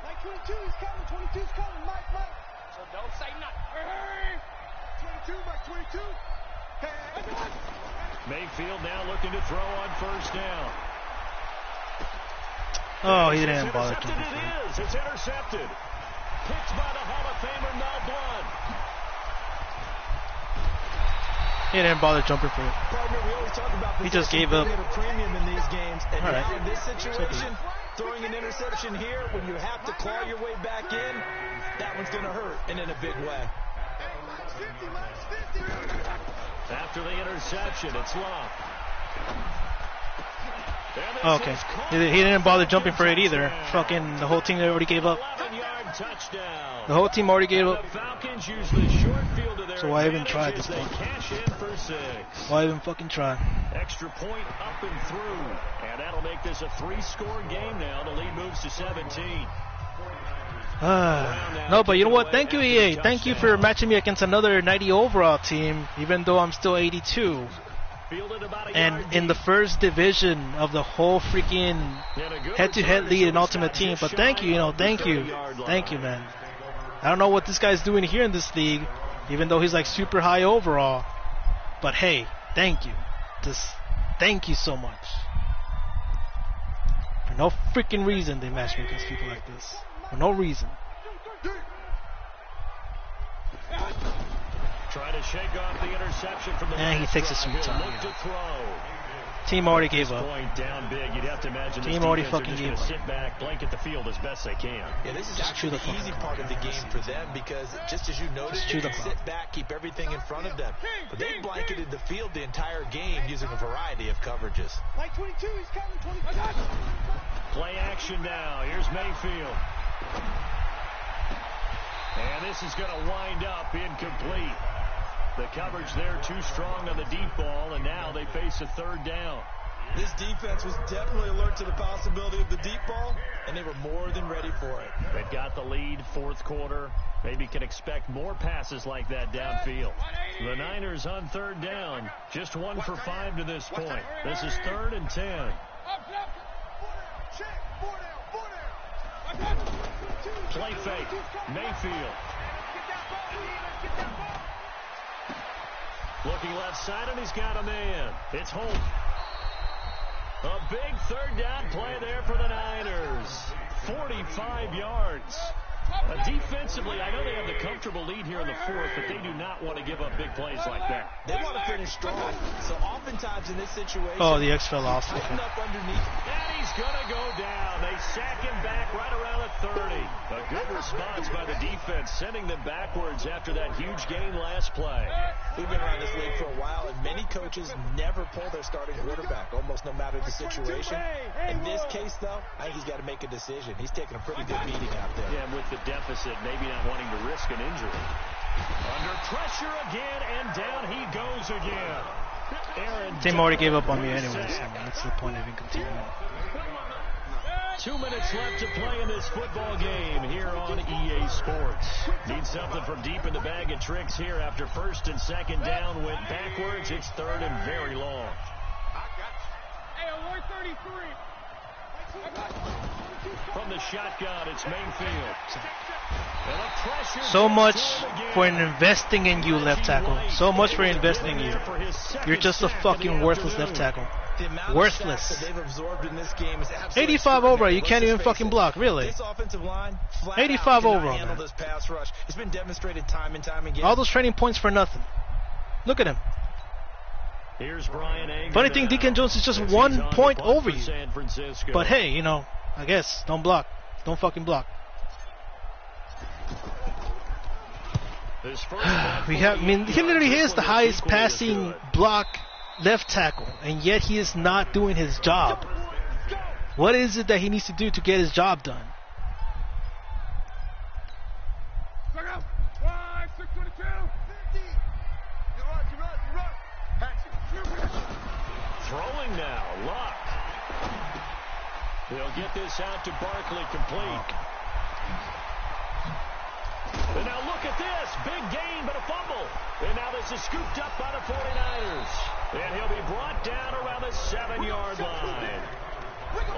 Like 22 is coming, 22 is coming, Mike. So don't say nothing. Hey! 22, Mike, 22. Hey! Mayfield now looking to throw on 1st down. Oh, he It's didn't bother intercepted. jumping for it. It is. It's intercepted. Picked by the Hall of Famer Mel Blount. He didn't bother jumping for it. Partner, we always talk about He just gave up. at a premium in these games, and All right. now in this situation, throwing an interception here when you have to claw your way back in, that one's going to hurt, and in a big way. After the interception, it's Love. Okay. He didn't bother jumping for it either. Fucking the whole team already gave up. 11-yard touchdown. The whole team already gave The up. Falcons use the short field to their So why even try at advantage this as point? They cash in for 6. Why even fucking try? Extra point up and through. And that'll make this a 3-score game now. The lead moves to 17. No, but you know what? Thank you, EA. Thank you for matching me against another 90 overall team, even though I'm still 82. Fielded about a And yard in the deep. first division of the whole freaking And a good head-to-head return lead in to Ultimate Team. But thank you, thank you. 30-yard line. Thank you, man. I don't know what this guy's doing here in this league, even though he's like super high overall. But hey, thank you. Just thank you so much. For no freaking reason they match me against people like this. For no reason. Trying to shake off the interception from the And he last takes a drive. sweet He'll time, look yeah. to throw. Team already gave up. Point down big. You'd have to imagine Team this already defense are fucking just gave gonna up. sit back, blanket the field as best they can. Yeah, this is Just chew actually the the easy fucking part of the game for them because just as you noticed, chew they the can clock. sit back, keep everything in front of them. But they blanketed the field the entire game using a variety of coverages. Like 22, he's coming, 22. Play action now. Here's Mayfield. And this is going to wind up incomplete. The coverage there too strong on the deep ball, and now they face a 3rd down. This defense was definitely alert to the possibility of the deep ball, and they were more than ready for it. They've got the lead, 4th quarter. Maybe can expect more passes like that downfield. The Niners on 3rd down, just 1 for 5 to this point. This is 3rd and 10. Play fake, Mayfield. Looking left side, and he's got a man. It's Holt. A big 3rd down play there for the Niners. 45 yards. Defensively, I know they have the comfortable lead here in the 4th, but they do not want to give up big plays like that. They want to finish strong. So oftentimes in this situation, Oh, the X fell off. tighten up underneath. And he's going to go down. They sack him back right around the 30. A good response by the defense, sending them backwards after that huge gain last play. We've been around this league for a while, and many coaches never pull their starting quarterback, almost no matter the situation. In this case, though, I think he's got to make a decision. He's taking a pretty good beating out there. Yeah, and with the deficit, maybe not wanting to risk an injury. Under pressure again, and down he goes again. Aaron Team already gave up on me Donald anyway, so sack. what's the point of even continuing? 2 minutes left to play in this football game here on EA Sports. Need something from deep in the bag of tricks here after first and second down went backwards. It's third and very long. Hey, 133. From the shotgun, it's Mayfield. And a pressure So much gets to him again. for investing in you, left tackle. So much for investing in you. You're just a fucking worthless left tackle. The amount Worthless. of sacks that they've absorbed in this game is absolutely 85 over, you Let's can't just even face fucking it. block, really. This offensive line, flat 85 out, cannot overall, handle man. this pass rush. It's been demonstrated time and time again. All those training points for nothing. Look at him. Here's Brian Anger Funny thing, now. Deacon Jones is just As 1 he's on the point punt over for you. San Francisco. But hey, you know, I guess don't block. Don't fucking block. This first block We have. I mean, he literally is the This one highest equally as passing good. block left tackle, and yet he is not doing his job. What is it that he needs to do to get his job done? Look out. 622. 50. You run. Throwing now, Luck. They'll get this out to Barkley, complete. And now look at this, big gain but a fumble. And now this is scooped up by the 49ers. And he'll be brought down around the 7-yard line.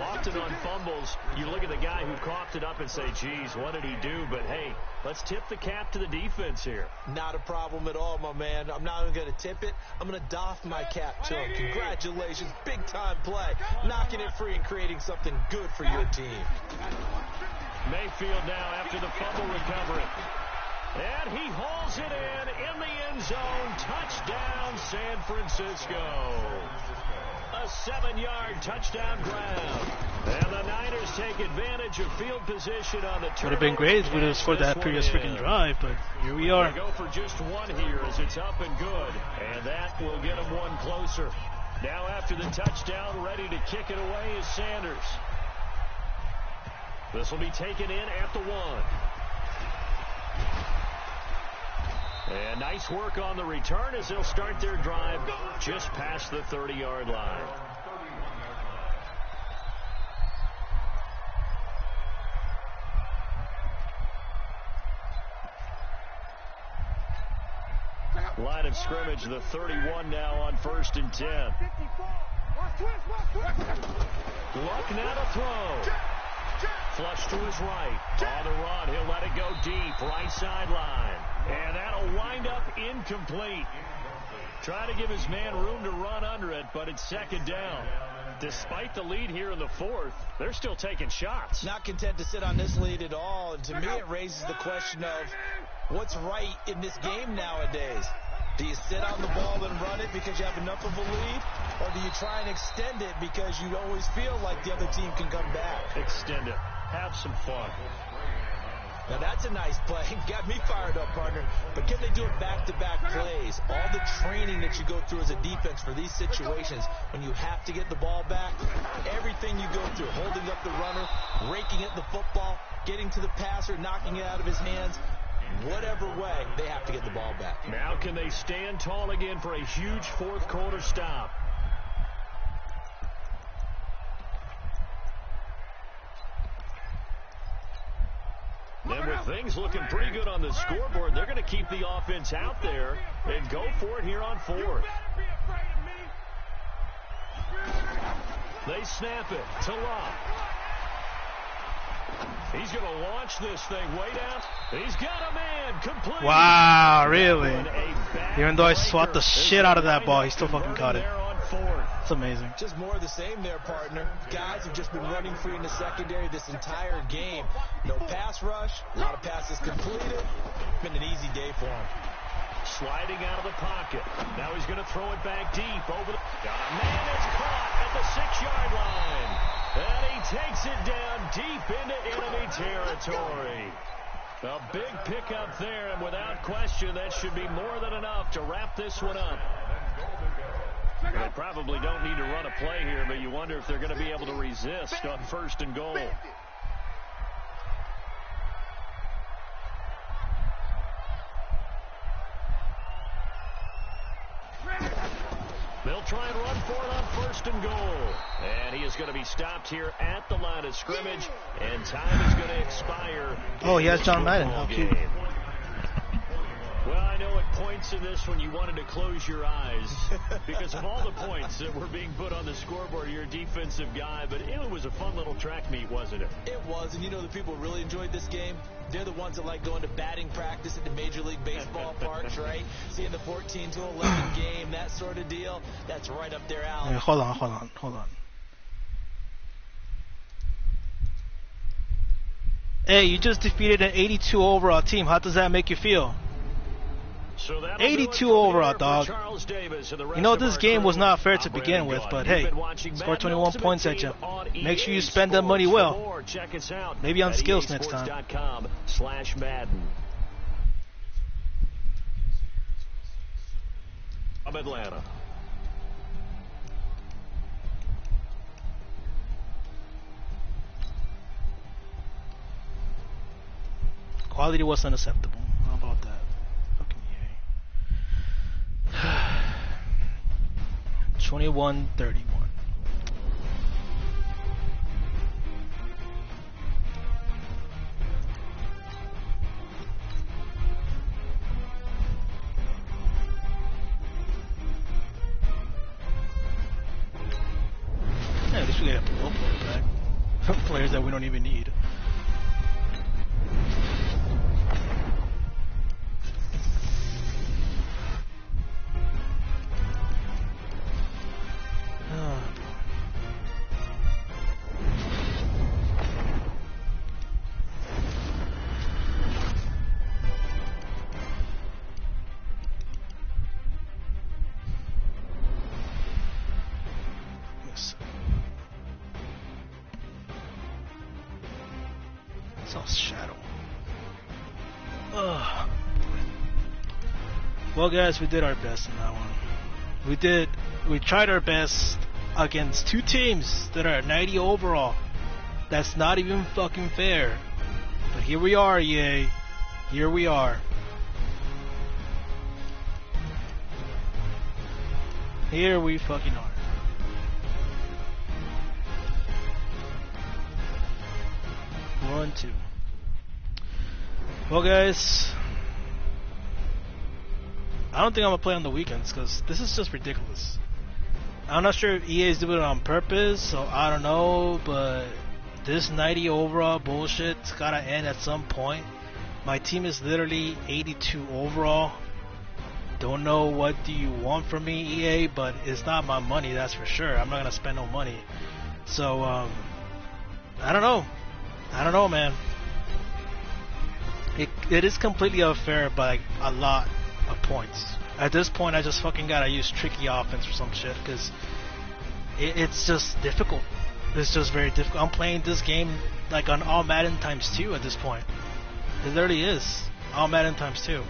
Often on fumbles, you look at the guy who coughed it up and say, geez, what did he do? But hey, let's tip the cap to the defense here. Not a problem at all, my man. I'm not even going to tip it. I'm going to doff my cap to him. Congratulations. Big-time play. Knocking it free and creating something good for your team. Mayfield now after the fumble recovery. And he hauls it in the end zone. Touchdown, San Francisco. A 7-yard touchdown grab. And the Niners take advantage of field position on the turn. Would have been great if we would have scored that previous freaking drive, but here we are. They go for just one here as it's up and good. And that will get them one closer. Now after the touchdown, ready to kick it away is Sanders. This will be taken in at the 1. And nice work on the return as they'll start their drive just past the 30-yard line. Line of scrimmage, the 31 now on 1st and 10. Luck now to throw. Flush to his right. On the run, he'll let it go deep. Right sideline. And that'll wind up incomplete. Trying to give his man room to run under it, but it's second down. Despite the lead here in the 4th, they're still taking shots. Not content to sit on this lead at all. And to me, it raises the question of what's right in this game nowadays. Do you sit on the ball and run it because you have enough of a lead? Or do you try and extend it because you always feel like the other team can come back? Extend it. Have some fun. Now that's a nice play. Got me fired up, partner. But can they do it back-to-back plays? All the training that you go through as a defense for these situations, when you have to get the ball back, everything you go through, holding up the runner, raking at the football, getting to the passer, knocking it out of his hands, whatever way, they have to get the ball back. Now can they stand tall again for a huge 4th quarter stop? And with things looking pretty good on the scoreboard, they're going to keep the offense out there and go for it here on 4th. They snap it to Locke. He's going to launch this thing way down. He's got a man complete. Wow, really? Even though I swat the shit out of that ball, he still fucking caught it. It's amazing. Just more of the same there, partner. Guys have just been running free in the secondary this entire game. No pass rush, a lot of passes completed. Been an easy day for him. Sliding out of the pocket. Now he's going to throw it back deep over the... Got a man that's caught at the 6-yard line. And he takes it down deep into enemy territory. A big pickup there, and without question, that should be more than enough to wrap this one up. They probably don't need to run a play here, but you wonder if they're going to be able to resist on 1st and goal. They'll try and run for it on 1st and goal. And And he is going to be stopped here at the line of scrimmage, and time is going to expire. Oh, he has John Madden. How cute. Well, I know at points in this when you wanted to close your eyes because of all the points that were being put on the scoreboard. You're a defensive guy, but it was a fun little track meet, wasn't it? It was, and you know the people who really enjoyed this game? They're the ones that like going to batting practice at the Major League Baseball parks, right? Seeing the 14 to 11 game, that sort of deal. That's right up their alley. Hey, hold on. Hey, you just defeated an 82 overall team. How does that make you feel? So 82 overall, dog. You know, this game was not fair to begin with, but hey, score 21 points at you. Make sure you spend that money well. Maybe on skills next time. /Madden. Of Atlanta. Quality was unacceptable. How about that? Fucking yay. 21-31. Yeah, at least we got a role player back. Players that we don't even need. Shadow. Ugh. Well, guys, we did our best in that one. We tried our best against two teams that are 90 overall. That's not even fucking fair. But here we are, EA. Here we are. Here we fucking are. One, two. Well, guys, I don't think I'm going to play on the weekends because this is just ridiculous. I'm not sure if EA is doing it on purpose, so I don't know, but this 90 overall bullshit's got to end at some point. My team is literally 82 overall. Don't know what do you want from me, EA, but it's not my money, that's for sure. I'm not going to spend no money. So, I don't know. I don't know, man. It is completely unfair by a lot of points. At this point, I just fucking gotta use tricky offense or some shit because it's just difficult. It's just very difficult. I'm playing this game like on all Madden times 2 at this point. It literally is all Madden times 2.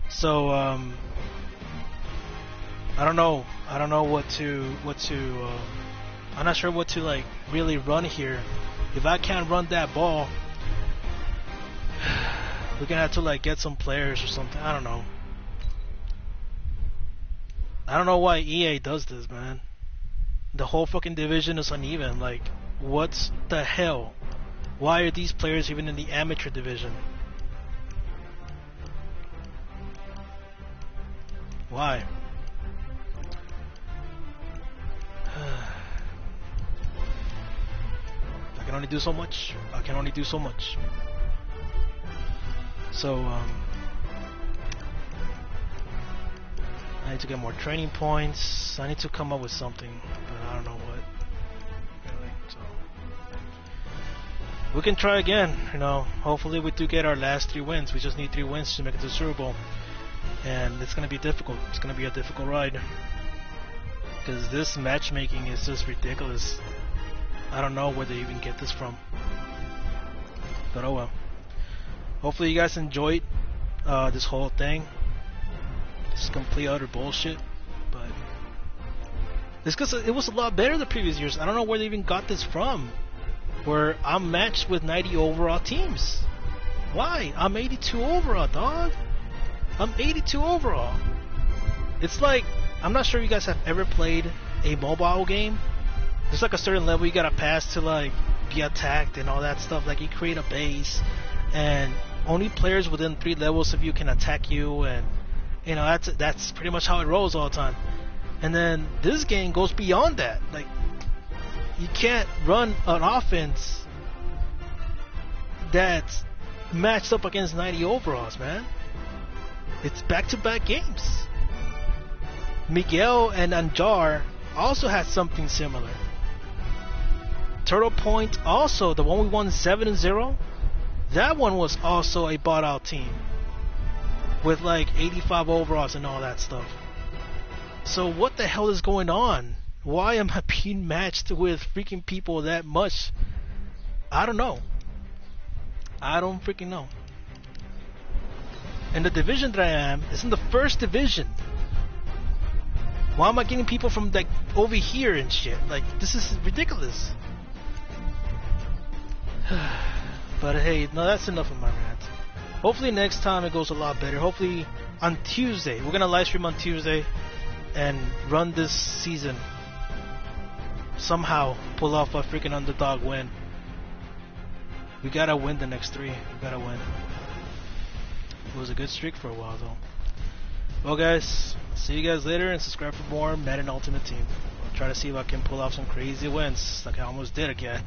So I don't know. I don't know what to. I'm not sure what to like really run here. If I can't run that ball, we're gonna have to like get some players or something. I don't know. I don't know why EA does this, man. The whole fucking division is uneven. Like, what's the hell? Why are these players even in the amateur division? Why? I can only do so much. I can only do so much. So, I need to get more training points. I need to come up with something, but I don't know what. Really, so we can try again. You know, hopefully we do get our last 3 wins. We just need 3 wins to make it to the Super Bowl, and it's gonna be difficult. It's gonna be a difficult ride because this matchmaking is just ridiculous. I don't know where they even get this from, but oh well. Hopefully you guys enjoyed this whole thing. It's complete utter bullshit, but it's because it was a lot better the previous years. I don't know where they even got this from, where I'm matched with 90 overall teams. Why? I'm 82 overall, dog. I'm 82 overall. It's like, I'm not sure if you guys have ever played a mobile game there's like a certain level you gotta pass to like be attacked and all that stuff. Like you create a base, and only players within 3 levels of you can attack you, and you know that's pretty much how it rolls all the time. And then this game goes beyond that. Like you can't run an offense that's matched up against 90 overalls, man. It's back-to-back games. Miguel and Anjar also had something similar. Turtle Point also, the one we won 7-0, that one was also a bought-out team with like 85 overalls and all that stuff. So what the hell is going on? Why am I being matched with freaking people that much? I don't know. I don't freaking know. And the division that I am is in the first division. Why am I getting people from like over here and shit? Like this is ridiculous. But hey, no, that's enough of my rant. Hopefully next time it goes a lot better. Hopefully on Tuesday, we're gonna live stream on Tuesday and run this season. Somehow pull off a freaking underdog win. We gotta win the next 3. We gotta win. It was a good streak for a while though. Well guys, see you guys later, and subscribe for more Madden Ultimate Team. I'll try to see if I can pull off some crazy wins like I almost did again.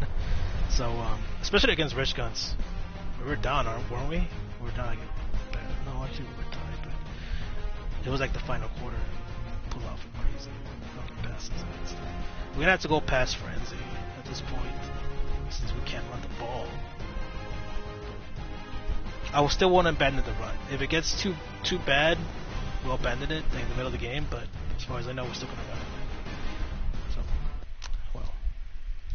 So especially against Rich Guns. We were down, weren't we? We were down again. No, actually we were tied, but it was like the final quarter. Pull off a crazy fucking passes and stuff. We're gonna have to go past Frenzy at this point, since we can't run the ball. I will still want to abandon the run. If it gets too bad, we'll abandon it in the middle of the game, but as far as I know, we're still gonna run it.